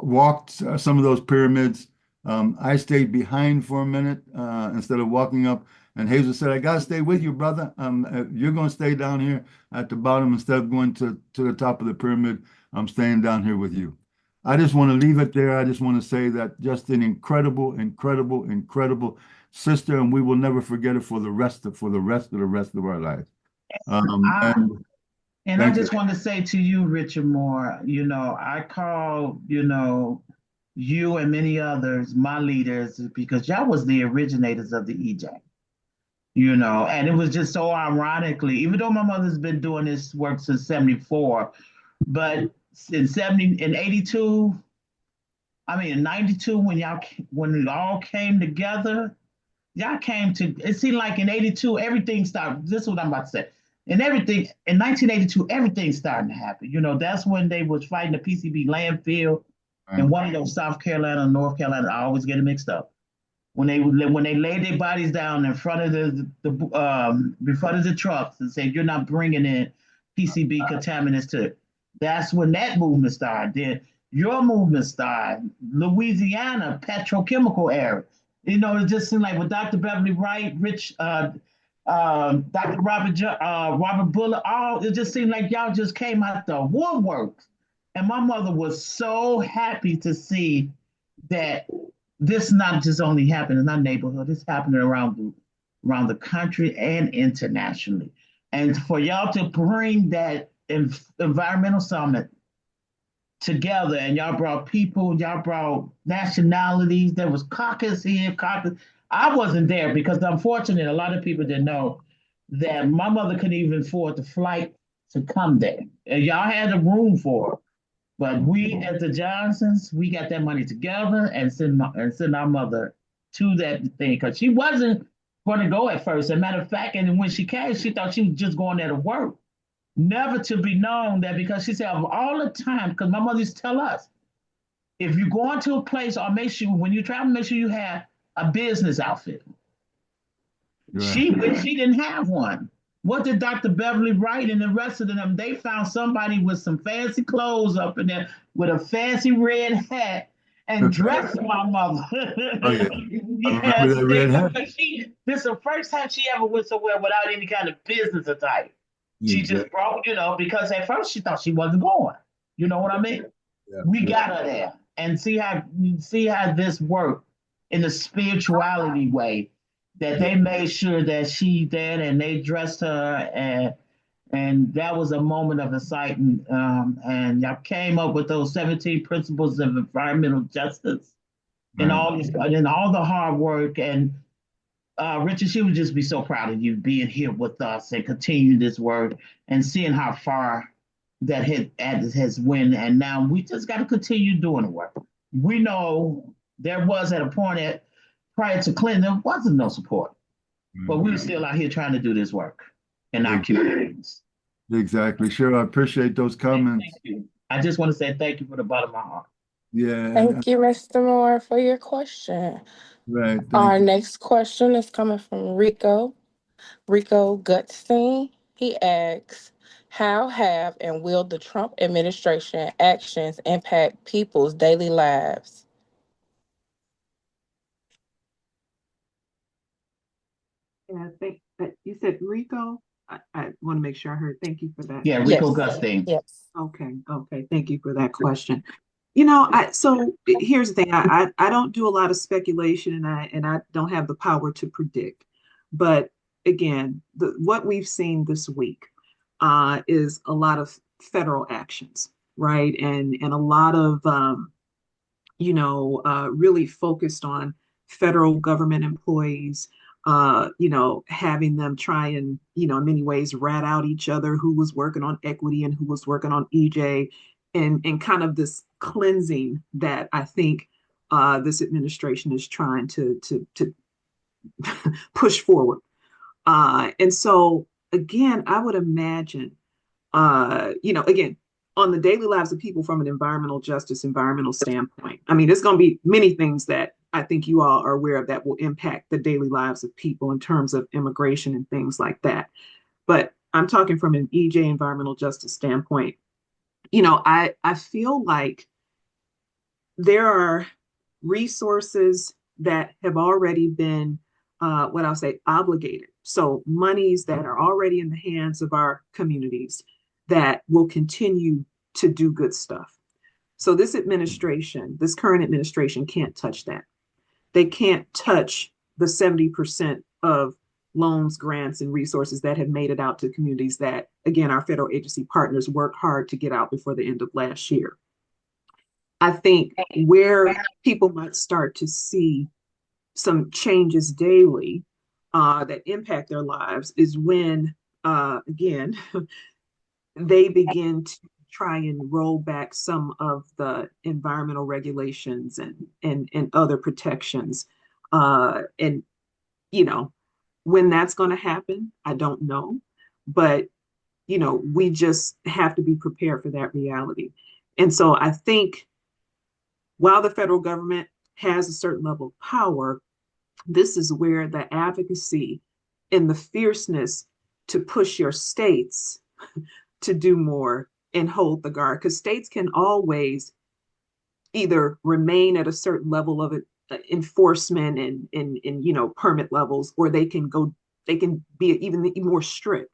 walked some of those pyramids. I stayed behind for a minute instead of walking up. And Hazel said, "I gotta stay with you, brother. You're gonna stay down here at the bottom instead of going to the top of the pyramid. I'm staying down here with you." I just want to leave it there. I just want to say that just an incredible, incredible, incredible sister, and we will never forget it for the rest of our lives. I, And and I thank you. just want to say to you, Richard Moore, I call, you and many others, my leaders, because y'all was the originators of the EJ. And it was just so ironically, even though my mother's been doing this work since 74, but in 82, I mean in 92, when it all came together, y'all came to, it seemed like in 82, everything started. This is what I'm about to say. And everything in 1982, everything's starting to happen. That's when they was fighting the PCB landfill Right. in one of those South Carolina or North Carolina. I always get it mixed up. When they laid their bodies down in front of in front of the trucks and said, "You're not bringing in PCB contaminants to," that's when that movement started. Then your movement started. Louisiana petrochemical era. It just seemed like with Dr. Beverly Wright, Dr. Robert Bullock, it just seemed like y'all just came out the woodworks. And my mother was so happy to see that this not just only happened in our neighborhood, it's happening around the country and internationally. And for y'all to bring that environmental summit together, and y'all brought people, y'all brought nationalities. There was caucus here, caucus. I wasn't there because unfortunately, a lot of people didn't know that my mother couldn't even afford the flight to come there. And y'all had a room for her. But we, as the Johnsons, we got that money together and send our mother to that thing because she wasn't going to go at first. As a matter of fact, and when she came, she thought she was just going there to work. Never to be known that because she said of all the time, because my mother used to tell us, if you go into a place or make sure when you travel, make sure you have a business outfit. Right. She didn't have one. What did Dr. Beverly Wright and the rest of them? They found somebody with some fancy clothes up in there with a fancy red hat and dressed my mother. Oh yeah, I Yeah, remember that red hat. this is the first time she ever went somewhere without any kind of business attire. She just Exactly. brought, because at first she thought she wasn't going. You know what I mean? Yeah, We yeah. got her there, and see how this worked in the spirituality way. That they made sure that she did, and they dressed her, and that was a moment of excitement. And y'all came up with those 17 principles of environmental justice, and Right. all the hard work. And Richard, she would just be so proud of you being here with us and continue this work and seeing how far that has went. And now we just got to continue doing the work. We know there was at a point prior to Clinton, there wasn't no support, but we were still out here trying to do this work in our communities. Exactly. Sure. I appreciate those comments. Thank you. I just want to say thank you from the bottom of my heart. Yeah. Thank you, Mr. Moore, for your question. Right. Thank Our you. next question is coming from Rico Gutstein. He asks, how have and will the Trump administration actions impact people's daily lives? Yeah, you said Rico. I want to make sure I heard. Thank you for that. Yeah, Rico Yes. Gusting. Yes. Okay. Thank you for that question. So here's the thing. I don't do a lot of speculation, and I don't have the power to predict. But again, what we've seen this week is a lot of federal actions, right? And a lot of really focused on federal government employees, having them try and, in many ways rat out each other, who was working on equity and who was working on EJ, and kind of this cleansing that I think this administration is trying to push forward. And so, again, I would imagine, again, on the daily lives of people from an environmental standpoint. I mean, there's going to be many things that I think you all are aware of that will impact the daily lives of people in terms of immigration and things like that. But I'm talking from an EJ environmental justice standpoint. I feel like there are resources that have already been, what I'll say, obligated. So monies that are already in the hands of our communities that will continue to do good stuff. So this current administration can't touch that. They can't touch the 70% of loans, grants, and resources that have made it out to communities that, again, our federal agency partners worked hard to get out before the end of last year. I think where people might start to see some changes daily that impact their lives is when, again, they begin to try and roll back some of the environmental regulations and other protections. And, when that's going to happen, I don't know. But, we just have to be prepared for that reality. And so I think while the federal government has a certain level of power, this is where the advocacy and the fierceness to push your states to do more and hold the guard, because states can always either remain at a certain level of enforcement and permit levels, or they can be even more strict.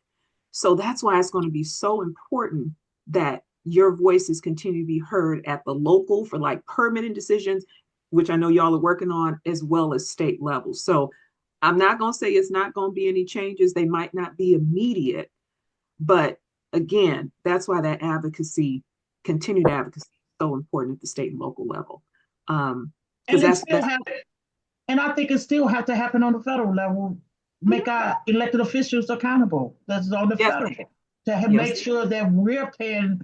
So that's why it's going to be so important that your voices continue to be heard at the local for like permitting decisions, which I know y'all are working on, as well as state levels. So I'm not going to say it's not going to be any changes. They might not be immediate, but again, that's why that continued advocacy is so important at the state and local level. And I think it still has to happen on the federal level. Make our elected officials accountable. That's on the federal to make sure that we're paying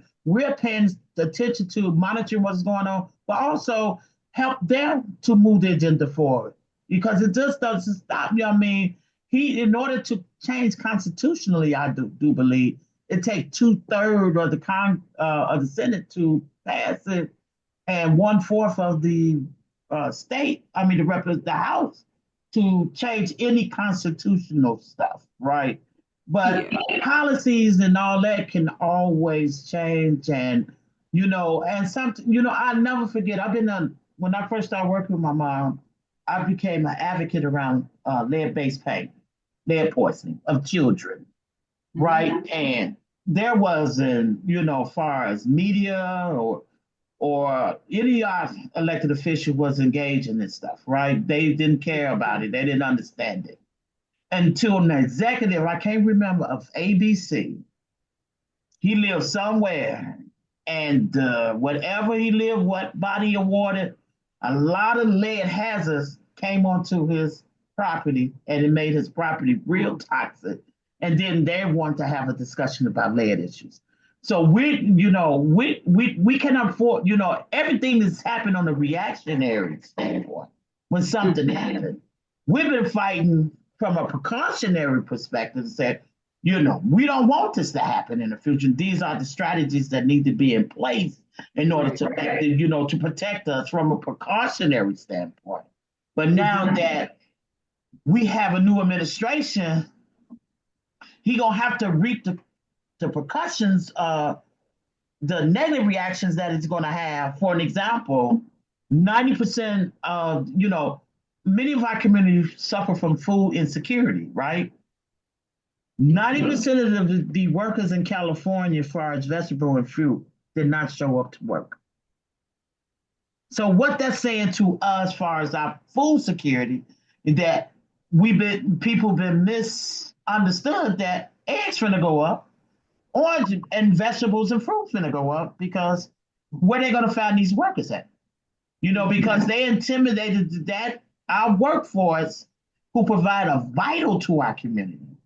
attention to monitoring what's going on, but also help them to move the agenda forward, because it just doesn't stop you. I mean, in order to change constitutionally, I do believe it takes 2/3 of the Senate to pass it, and 1/4 of the the House to change any constitutional stuff, right? But policies and all that can always change, and and something, I never forget. When I first started working with my mom, I became an advocate around lead-based paint, lead poisoning of children, right? And there wasn't, far as media or any of our elected official was engaged in this stuff, right? They didn't care about it. They didn't understand it. Until an executive, I can't remember, of ABC, he lived somewhere, and whatever he lived, what body awarded, a lot of lead hazards came onto his property, and it made his property real toxic. And then they want to have a discussion about lead issues. So we cannot afford, everything that's happened on a reactionary standpoint when something happened. We've been fighting from a precautionary perspective and said, we don't want this to happen in the future. These are the strategies that need to be in place in order to, to protect us from a precautionary standpoint. But now that we have a new administration, he's going to have to reap the repercussions of the negative reactions that it's going to have. For an example, 90% of, many of our communities suffer from food insecurity, right? 90% of the workers in California, as far as vegetable and fruit, did not show up to work. So what that's saying to us, as far as our food security, is that people been misunderstood that eggs finna go up, orange and vegetables and fruits gonna go up because where they gonna find these workers at? Because they intimidated that our workforce who provide a vital to our community,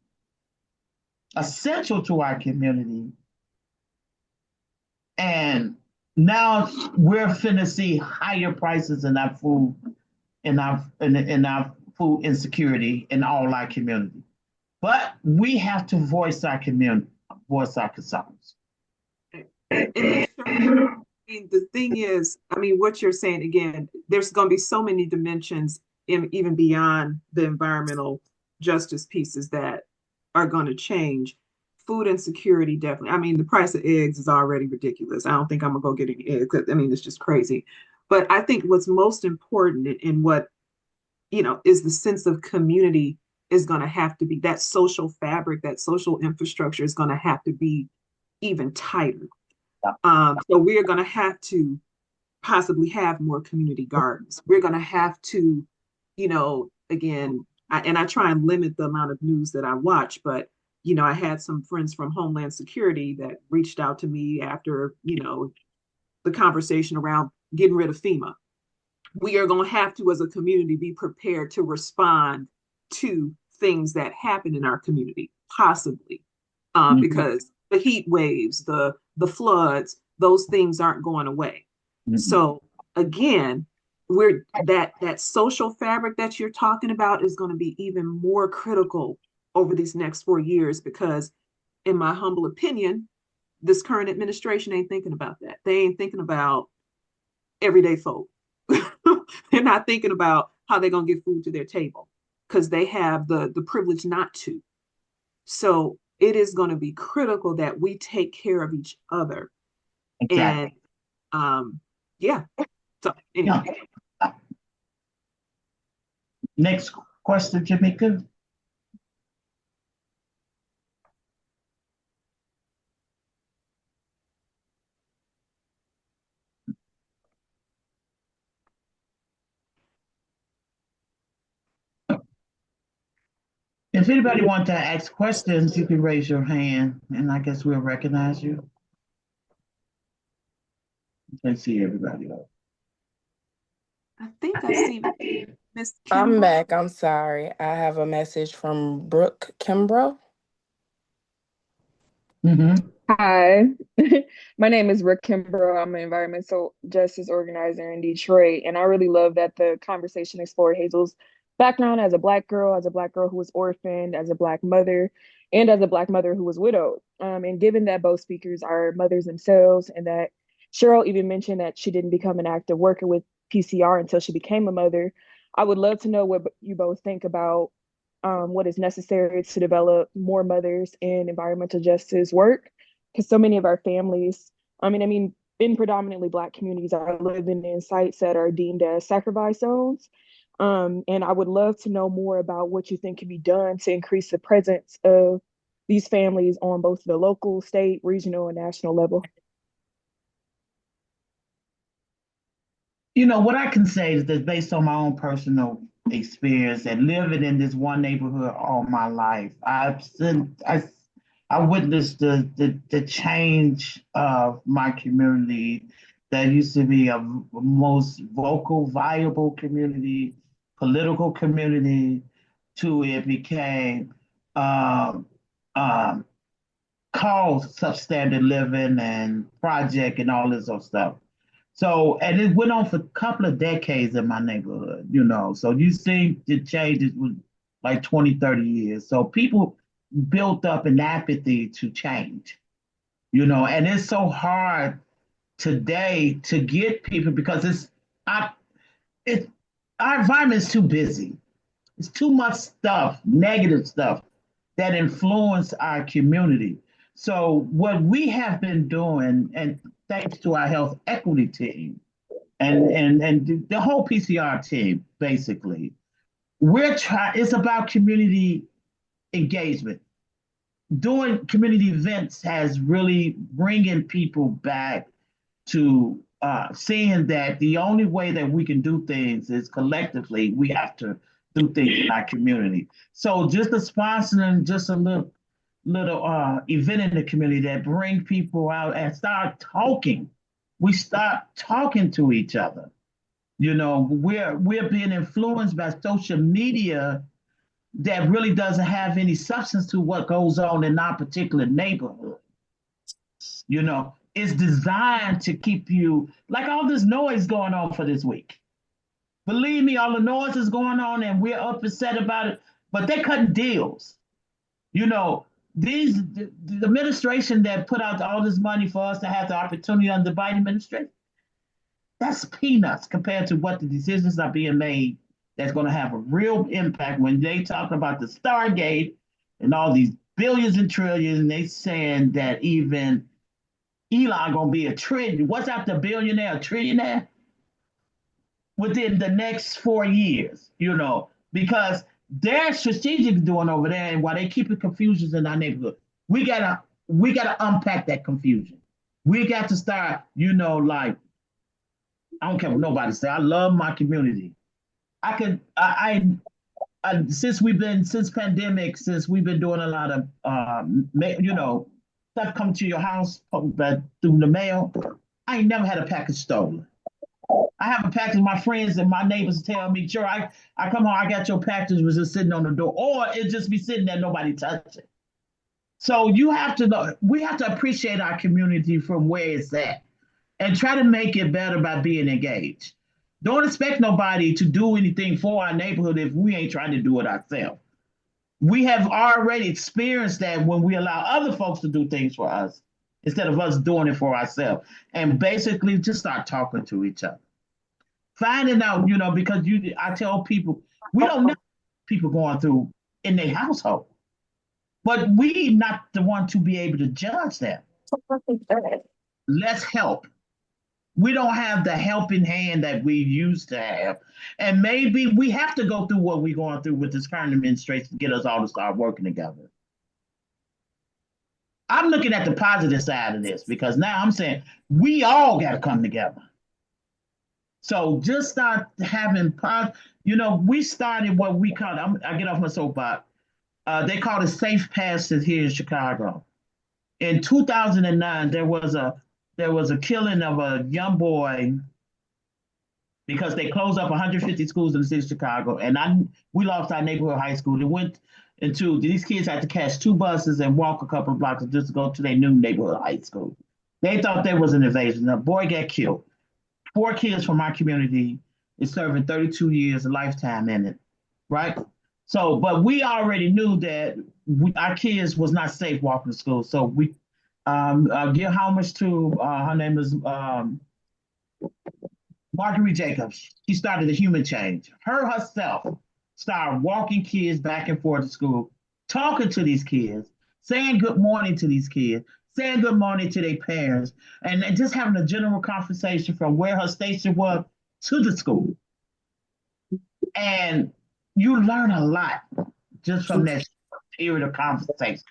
essential to our community. And now we're finna see higher prices in our food, in our food insecurity in all our community. But we have to voice our community, voice our concerns. The thing is, what you're saying again, there's going to be so many dimensions even beyond the environmental justice pieces that are going to change. Food insecurity, definitely. The price of eggs is already ridiculous. I don't think I'm gonna go get any eggs. It's just crazy. But I think what's most important in what, is the sense of community is going to have to be that social fabric, that social infrastructure is going to have to be even tighter. So we are going to have to possibly have more community gardens. We're going to have to, again, I try and limit the amount of news that I watch, but, I had some friends from Homeland Security that reached out to me after, the conversation around getting rid of FEMA. We are going to have to, as a community, be prepared to respond to things that happen in our community, possibly, because the heat waves, the floods, those things aren't going away. So again, that social fabric that you're talking about is going to be even more critical over these next 4 years, because in my humble opinion, this current administration ain't thinking about that. They ain't thinking about everyday folk. They're not thinking about how they're going to get food to their table because they have the privilege not to. So it is going to be critical that we take care of each other. Exactly. And yeah. So anyway. Next question, Jamaica. If anybody wants to ask questions, you can raise your hand, and I guess we'll recognize you. Let's see everybody else. I think I see Miss Kimbrough. I'm back. I'm sorry. I have a message from Brooke Kimbrough. Hi, my name is Rick Kimbrough. I'm an environmental justice organizer in Detroit, and I really love that the conversation explored Hazel's background as a Black girl who was orphaned, as a Black mother, and as a Black mother who was widowed. And given that both speakers are mothers themselves, and that Cheryl even mentioned that she didn't become an active worker with PCR until she became a mother, I would love to know what you both think about what is necessary to develop more mothers in environmental justice work, because so many of our families, in predominantly Black communities, are living in sites that are deemed as sacrifice zones. And I would love to know more about what you think can be done to increase the presence of these families on both the local, state, regional, and national level. What I can say is that based on my own personal experience and living in this one neighborhood all my life, I witnessed the change of my community that used to be a most vocal, viable community, political community, to it became called substandard living and project and all this other stuff. So, and it went on for a couple of decades in my neighborhood, So you see the changes with like 20, 30 years. So people built up an apathy to change, and it's so hard today to get people because our environment is too busy. It's too much stuff, negative stuff that influence our community. So what we have been doing, and thanks to our health equity team and the whole PCR team, basically, it's about community engagement. Doing community events has really bringing people back to seeing that the only way that we can do things is collectively. We have to do things in our community. So just the sponsoring, just a little little event in the community that bring people out and start talking. We start talking to each other. You know, we're being influenced by social media that really doesn't have any substance to what goes on in our particular neighborhood. You know, it's designed to keep you like all this noise going on for this week. Believe me, all the noise is going on and we're upset about it, but they're cutting deals. You know, the administration that put out all this money for us to have the opportunity under the Biden administration, that's peanuts compared to what the decisions are being made that's going to have a real impact when they talk about the Stargate and all these billions and trillions, and they saying that even Elon going to be a trillion. What's after a billionaire, a trillionaire? Within the next 4 years, you know, because they're strategic doing over there, and while they keep it confusions in our neighborhood, we gotta unpack that confusion. We got to start, you know, like I don't care what nobody say. I love my community. Since pandemic, since we've been doing a lot of you know, stuff come to your house through the mail. I ain't never had a package stolen. I have a package. My friends and my neighbors tell me, sure, I come home, I got your package, was just sitting on the door, or it just be sitting there, nobody touch it. So you have to know, we have to appreciate our community from where it's at and try to make it better by being engaged. Don't expect nobody to do anything for our neighborhood if we ain't trying to do it ourselves. We have already experienced that when we allow other folks to do things for us instead of us doing it for ourselves. And basically just start talking to each other. Finding out, you know, because I tell people, we don't know people going through in their household, but we not the one to be able to judge them. Let's help. We don't have the helping hand that we used to have. And maybe we have to go through what we're going through with this current administration to get us all to start working together. I'm looking at the positive side of this because now I'm saying we all got to come together. So just start having, you know, we started what we call, I get off my soapbox, they call it safe passes here in Chicago. In 2009, there was a killing of a young boy because they closed up 150 schools in the city of Chicago, and we lost our neighborhood high school. They went into, these kids had to catch 2 buses and walk a couple of blocks just to go to their new neighborhood high school. They thought there was an invasion. The boy got killed. 4 kids from our community is serving 32 years, a lifetime in it, right? So, but we already knew that our kids was not safe walking to school. So we give homage to, her name is Marguerite Jacobs. She started a human change. Her herself started walking kids back and forth to school, talking to these kids, saying good morning to these kids, saying good morning to their parents, and just having a general conversation from where her station was to the school. And you learn a lot just from that period of conversation.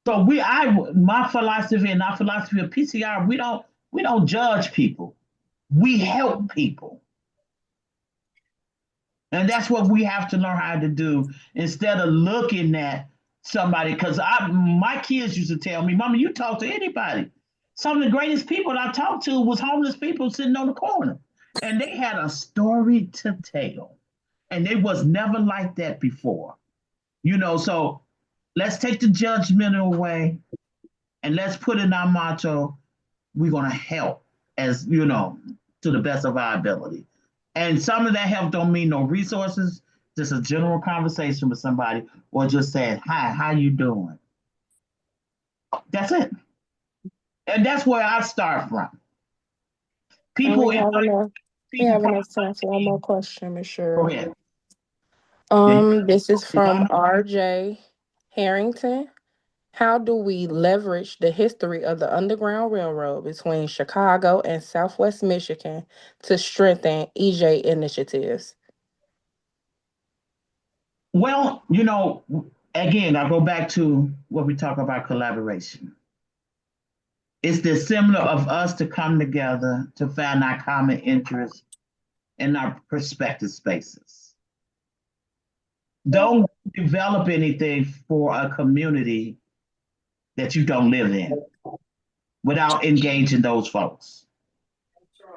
So my philosophy and our philosophy of PCR, we don't judge people. We help people. And that's what we have to learn how to do instead of looking at somebody, because my kids used to tell me, Mama, you talk to anybody. Some of the greatest people I talked to was homeless people sitting on the corner. And they had a story to tell. And they was never like that before. You know, so let's take the judgment away and let's put in our motto, we're going to help as, you know, to the best of our ability. And some of that help don't mean no resources, just a general conversation with somebody or just saying, hi, how you doing? That's it. And that's where I start from. People we have enough time for one more question, Ms. Cheryl. Go ahead. This is from RJ Harrington. How do we leverage the history of the Underground Railroad between Chicago and Southwest Michigan to strengthen EJ initiatives? Well, you know, again, I go back to what we talk about collaboration. It's the similar of us to come together to find our common interests and our perspective spaces. Don't develop anything for a community that you don't live in without engaging those folks.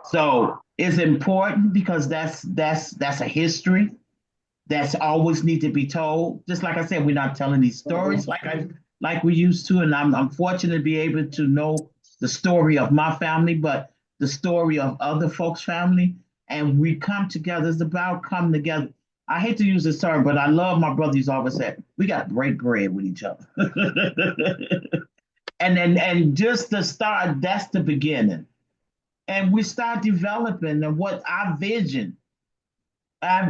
So it's important because that's a history that's always need to be told. Just like I said, we're not telling these stories like we used to, and I'm fortunate to be able to know the story of my family, but the story of other folks' family, and we come together. It's about coming together. I hate to use this term, but I love my brother. He's always said we got to break bread with each other, and just to start, that's the beginning, and we start developing and what our vision.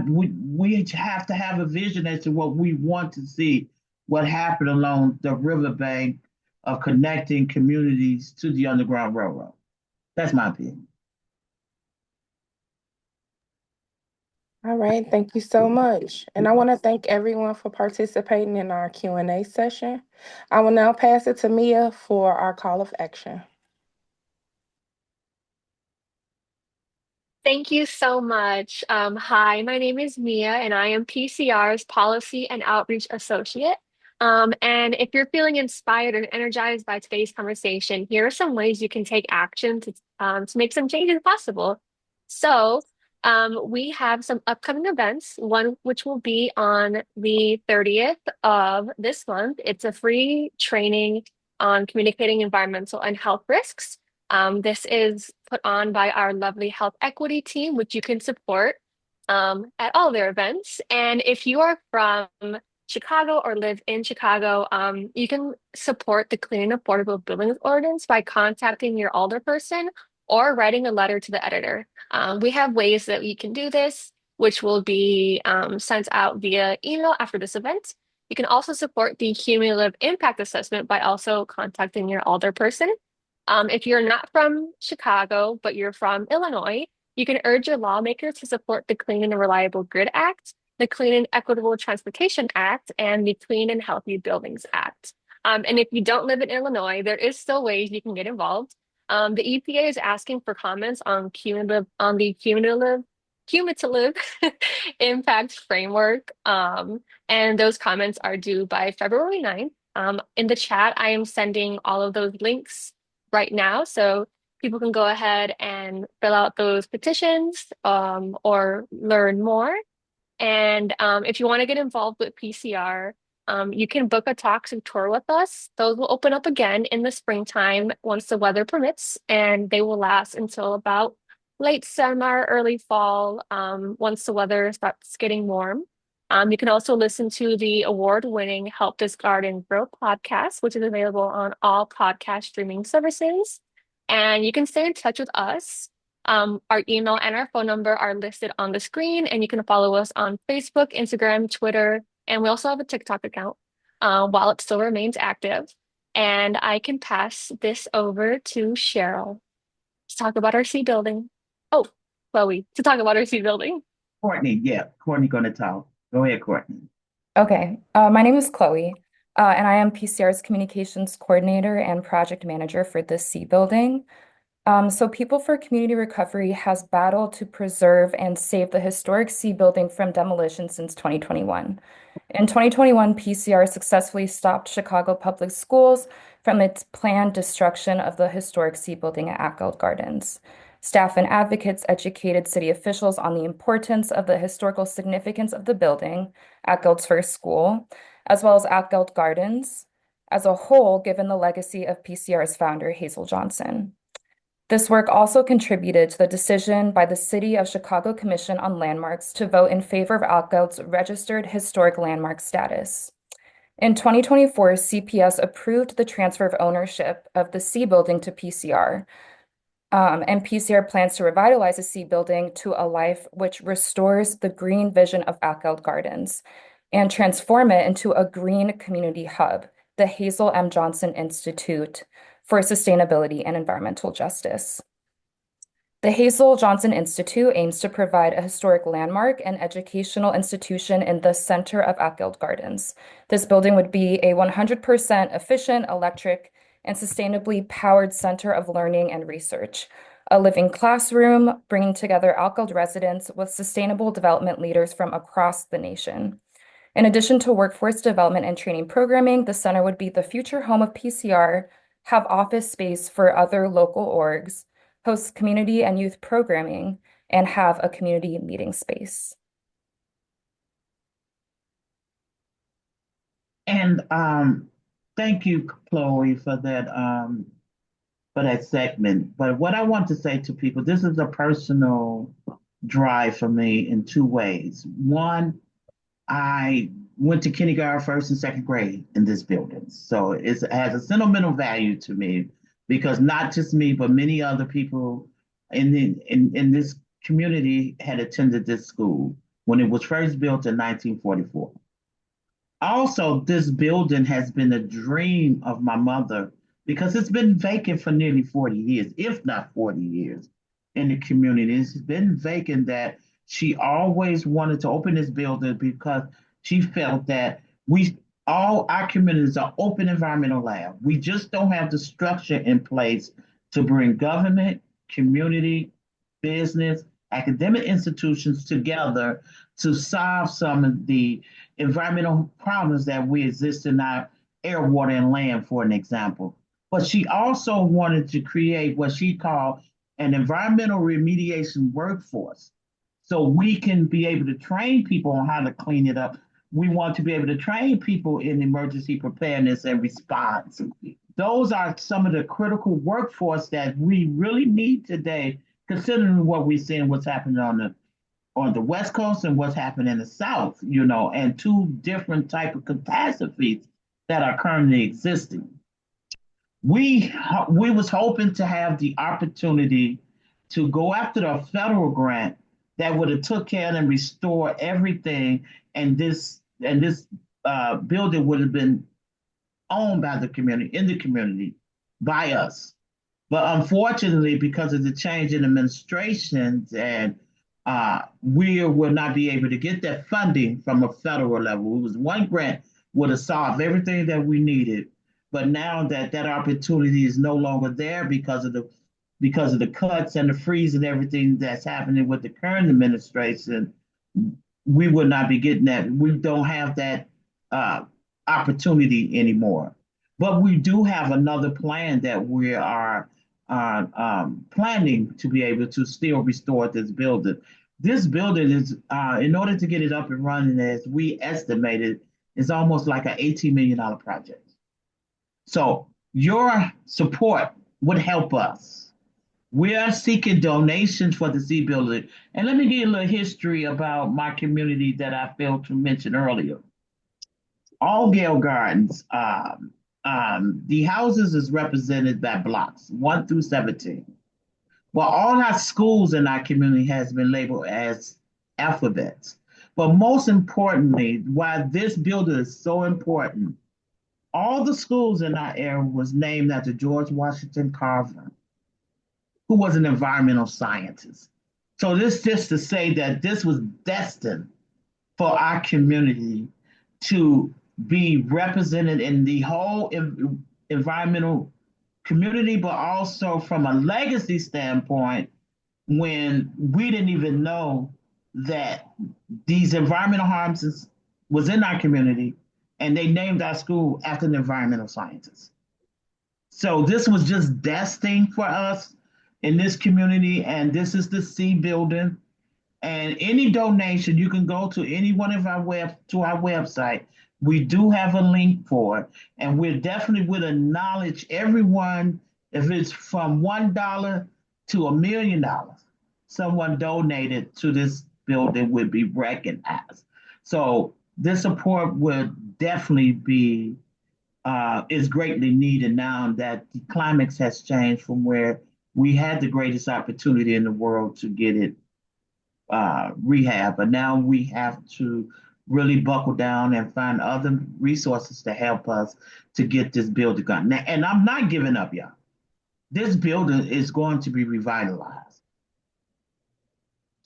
We have to have a vision as to what we want to see, what happened along the riverbank of connecting communities to the Underground Railroad. That's my opinion. All right, thank you so much. And I want to thank everyone for participating in our Q&A session. I will now pass it to Mia for our call of action. Thank you so much. Hi, my name is Mia, and I am PCR's Policy and Outreach Associate. And if you're feeling inspired and energized by today's conversation, here are some ways you can take action to make some changes possible. So, we have some upcoming events, one which will be on the 30th of this month. It's a free training on communicating environmental and health risks. This is put on by our lovely health equity team, which you can support at all their events. And if you are from Chicago or live in Chicago, you can support the Clean and Affordable Buildings Ordinance by contacting your alderperson or writing a letter to the editor. We have ways that you can do this, which will be sent out via email after this event. You can also support the cumulative impact assessment by also contacting your alderperson. If you're not from Chicago, but you're from Illinois, you can urge your lawmakers to support the Clean and Reliable Grid Act, the Clean and Equitable Transportation Act, and the Clean and Healthy Buildings Act. And if you don't live in Illinois, there is still ways you can get involved. The EPA is asking for comments on the cumulative impact framework. And those comments are due by February 9th. In the chat, I am sending all of those links right now, so people can go ahead and fill out those petitions or learn more. And if you want to get involved with PCR, you can book a toxic tour with us. Those will open up again in the springtime once the weather permits, and they will last until about late summer, early fall, once the weather starts getting warm. You can also listen to the award-winning Help This Garden Grow podcast, which is available on all podcast streaming services. And you can stay in touch with us. Our email and our phone number are listed on the screen, and you can follow us on Facebook, Instagram, Twitter, and we also have a TikTok account while it still remains active. And I can pass this over to Cheryl to talk about our C building. Oh, Chloe, to talk about our C building. Courtney, gonna talk. Go ahead, Courtney. Okay, my name is Chloe, and I am PCR's Communications Coordinator and Project Manager for the C building. So People for Community Recovery has battled to preserve and save the historic C building from demolition since 2021. In 2021, PCR successfully stopped Chicago Public Schools from its planned destruction of the historic C building at Ackeld Gardens. Staff and advocates educated city officials on the importance of the historical significance of the building, Ackeld's first school, as well as Ackeld Gardens as a whole, given the legacy of PCR's founder, Hazel Johnson. This work also contributed to the decision by the City of Chicago Commission on Landmarks to vote in favor of Ackeld's registered historic landmark status. In 2024, CPS approved the transfer of ownership of the C building to PCR. And PCR plans to revitalize the C building to a life which restores the green vision of Ackeld Gardens and transform it into a green community hub, the Hazel M. Johnson Institute for Sustainability and Environmental Justice. The Hazel Johnson Institute aims to provide a historic landmark and educational institution in the center of Ackeld Gardens. This building would be a 100% efficient, electric, and sustainably powered center of learning and research, a living classroom bringing together Ackeld residents with sustainable development leaders from across the nation. In addition to workforce development and training programming, the center would be the future home of PCR, have office space for other local orgs, host community and youth programming, and have a community meeting space. And thank you, Chloe, for that segment. But what I want to say to people, this is a personal drive for me in two ways. One, I went to kindergarten, first and second grade in this building. So it has a sentimental value to me because not just me, but many other people in this community had attended this school when it was first built in 1944. Also, this building has been a dream of my mother because it's been vacant for nearly 40 years, if not 40 years in the community. It's been vacant that she always wanted to open this building because she felt that all our communities are open environmental lab. We just don't have the structure in place to bring government, community, business, academic institutions together to solve some of the environmental problems that we exist in our air, water, and land, for an example. But she also wanted to create what she called an environmental remediation workforce. So we can be able to train people on how to clean it up. We want to be able to train people in emergency preparedness and response. Those are some of the critical workforce that we really need today, considering what we're seeing, what's happening on the West Coast and what's happening in the South, and two different type of catastrophes that are currently existing. We was hoping to have the opportunity to go after the federal grant that would have took care and restore everything, and this building would have been owned by the community, in the community, by us. But unfortunately, because of the change in administrations, and we will not be able to get that funding from a federal level. It was one grant would have solved everything that we needed, but now that opportunity is no longer there because of the cuts and the freeze and everything that's happening with the current administration. We would not be getting that. We don't have that opportunity anymore. But we do have another plan that we are planning to be able to still restore this building. This building is, in order to get it up and running, as we estimated, is almost like an $18 million project. So your support would help us. We are seeking donations for the C building. And let me give you a little history about my community that I failed to mention earlier. All Gale Gardens, the houses is represented by blocks 1 through 17. Well, all our schools in our community has been labeled as alphabets. But most importantly, why this building is so important, all the schools in our area was named after George Washington Carver, who was an environmental scientist. So this just to say that this was destined for our community to be represented in the whole environmental community, but also from a legacy standpoint, when we didn't even know that these environmental harms was in our community, and they named our school after an environmental scientist. So this was just destined for us in this community, and this is the C building. And any donation, you can go to any one of our website. We do have a link for it, and we definitely would acknowledge everyone. If it's from $1 to $1 million, someone donated to this building would be recognized. So this support would definitely be is greatly needed now that the climate has changed from where we had the greatest opportunity in the world to get it rehab, but now we have to really buckle down and find other resources to help us to get this building done. Now, and I'm not giving up, y'all. This building is going to be revitalized.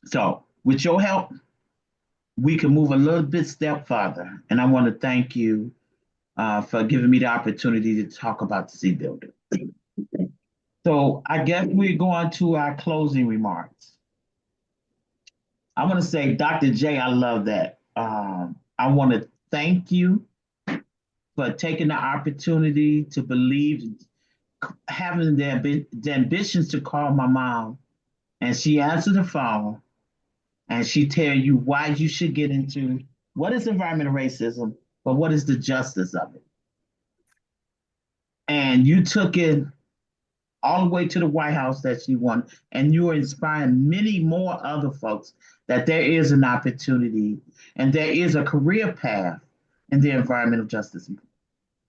So with your help, we can move a little bit step further. And I want to thank you for giving me the opportunity to talk about the C building. So I guess we're going to our closing remarks. I want to say, Dr. J, I love that. I want to thank you for taking the opportunity to believe, having the ambitions to call my mom, and she answered the phone, and she tell you why you should get into what is environmental racism, but what is the justice of it. And you took it all the way to the White House that she won, and you are inspiring many more other folks that there is an opportunity and there is a career path in the environmental justice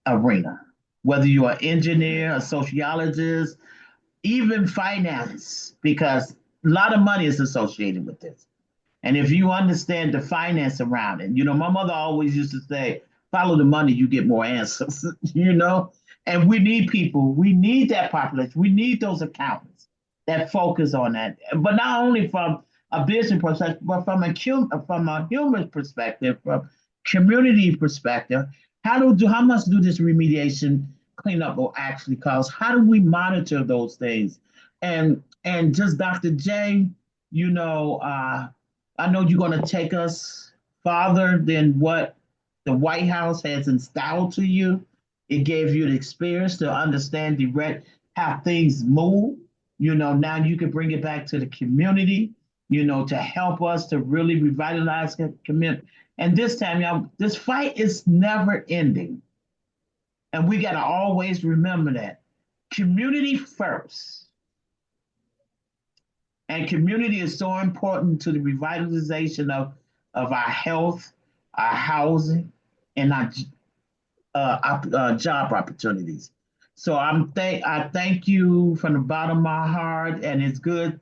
arena. Whether you're an engineer, a sociologist, even finance, because a lot of money is associated with this. And if you understand the finance around it, my mother always used to say, follow the money, you get more answers, And we need people, we need that population, we need those accountants that focus on that. But not only from a business perspective, but from a human perspective, from community perspective, how much do this remediation cleanup will actually cost? How do we monitor those things? And just Dr. J, I know you're going to take us farther than what the White House has installed to you. It gave you the experience to understand how things move. Now you can bring it back to the community, to help us to really revitalize the community. And this time, y'all, this fight is never ending. And we got to always remember that. Community first. And community is so important to the revitalization of our health, our housing, and our job opportunities. So I thank you from the bottom of my heart, and it's good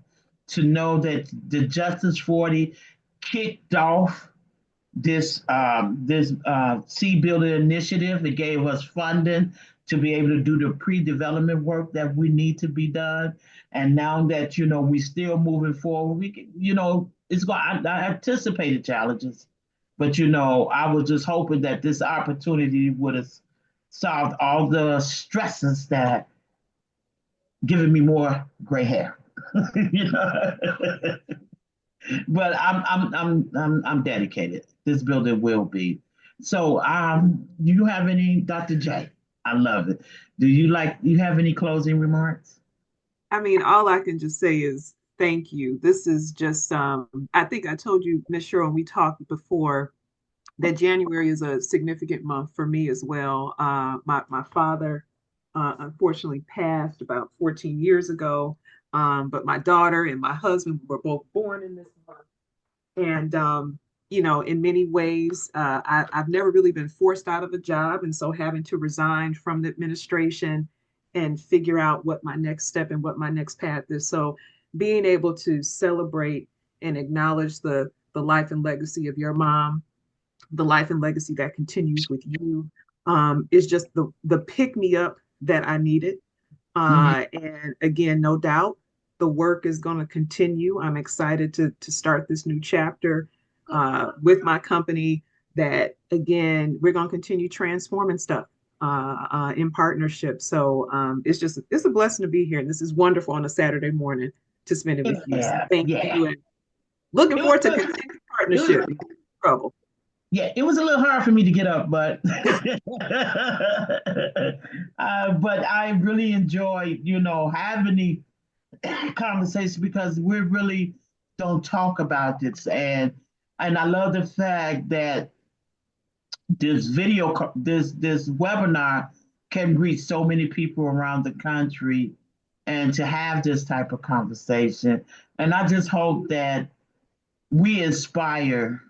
to know that the Justice 40 kicked off this Sea Builder initiative. It gave us funding to be able to do the pre-development work that we need to be done. And now that, we still moving forward, we can, I anticipated challenges, but, I was just hoping that this opportunity would have solved all the stresses that giving me more gray hair. But I'm dedicated. This building will be. So, do you have any, Dr. J? I love it. Do you have any closing remarks? I mean, all I can just say is thank you. This is just, I think I told you, Ms. Cheryl, we talked before that January is a significant month for me as well. My father, unfortunately passed about 14 years ago. But my daughter and my husband were both born in this month. And, in many ways, I've never really been forced out of a job. And so having to resign from the administration and figure out what my next step and what my next path is. So being able to celebrate and acknowledge the life and legacy of your mom, the life and legacy that continues with you, is just the pick me up that I needed. And again, no doubt, the work is going to continue. I'm excited to start this new chapter with my company that, again, we're going to continue transforming stuff in partnership. So it's a blessing to be here. And this is wonderful on a Saturday morning to spend it with you. So thank you. And looking forward to continued partnership. Trouble. Yeah, it was a little hard for me to get up, but but I really enjoy, having the conversation because we really don't talk about this, and I love the fact that this webinar can reach so many people around the country, and to have this type of conversation, and I just hope that we inspire.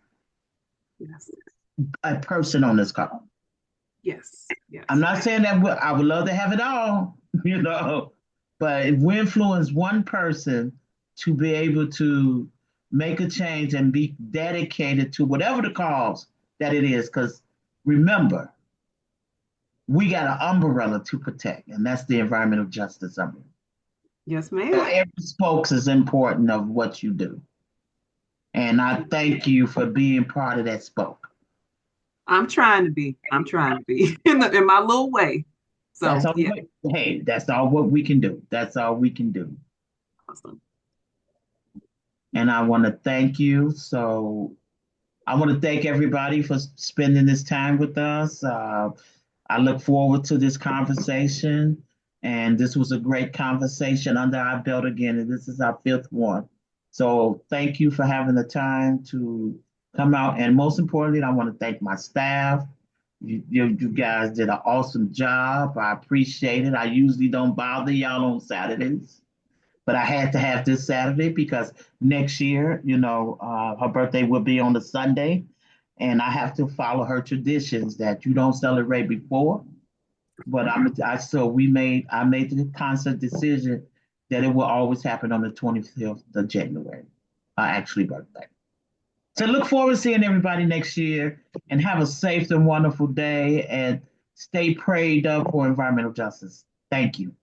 Yes. A person on this call. Yes. I'm not saying that I would love to have it all, but if we influence one person to be able to make a change and be dedicated to whatever the cause that it is, because remember, we got an umbrella to protect, and that's the environmental justice umbrella. Yes, ma'am. So every spokes is important of what you do. And I thank you for being part of that spoke. I'm trying to be in my little way. So that's hey, that's all what we can do. That's all we can do. Awesome. And I want to thank you. So I want to thank everybody for spending this time with us. I look forward to this conversation. And this was a great conversation under our belt again. And this is our fifth one. So thank you for having the time to come out. And most importantly, I want to thank my staff. You guys did an awesome job. I appreciate it. I usually don't bother y'all on Saturdays, but I had to have this Saturday because next year, her birthday will be on the Sunday, and I have to follow her traditions that you don't celebrate before. But I made the conscious decision that it will always happen on the 25th of January, actually birthday. So look forward to seeing everybody next year and have a safe and wonderful day and stay prayed up for environmental justice. Thank you.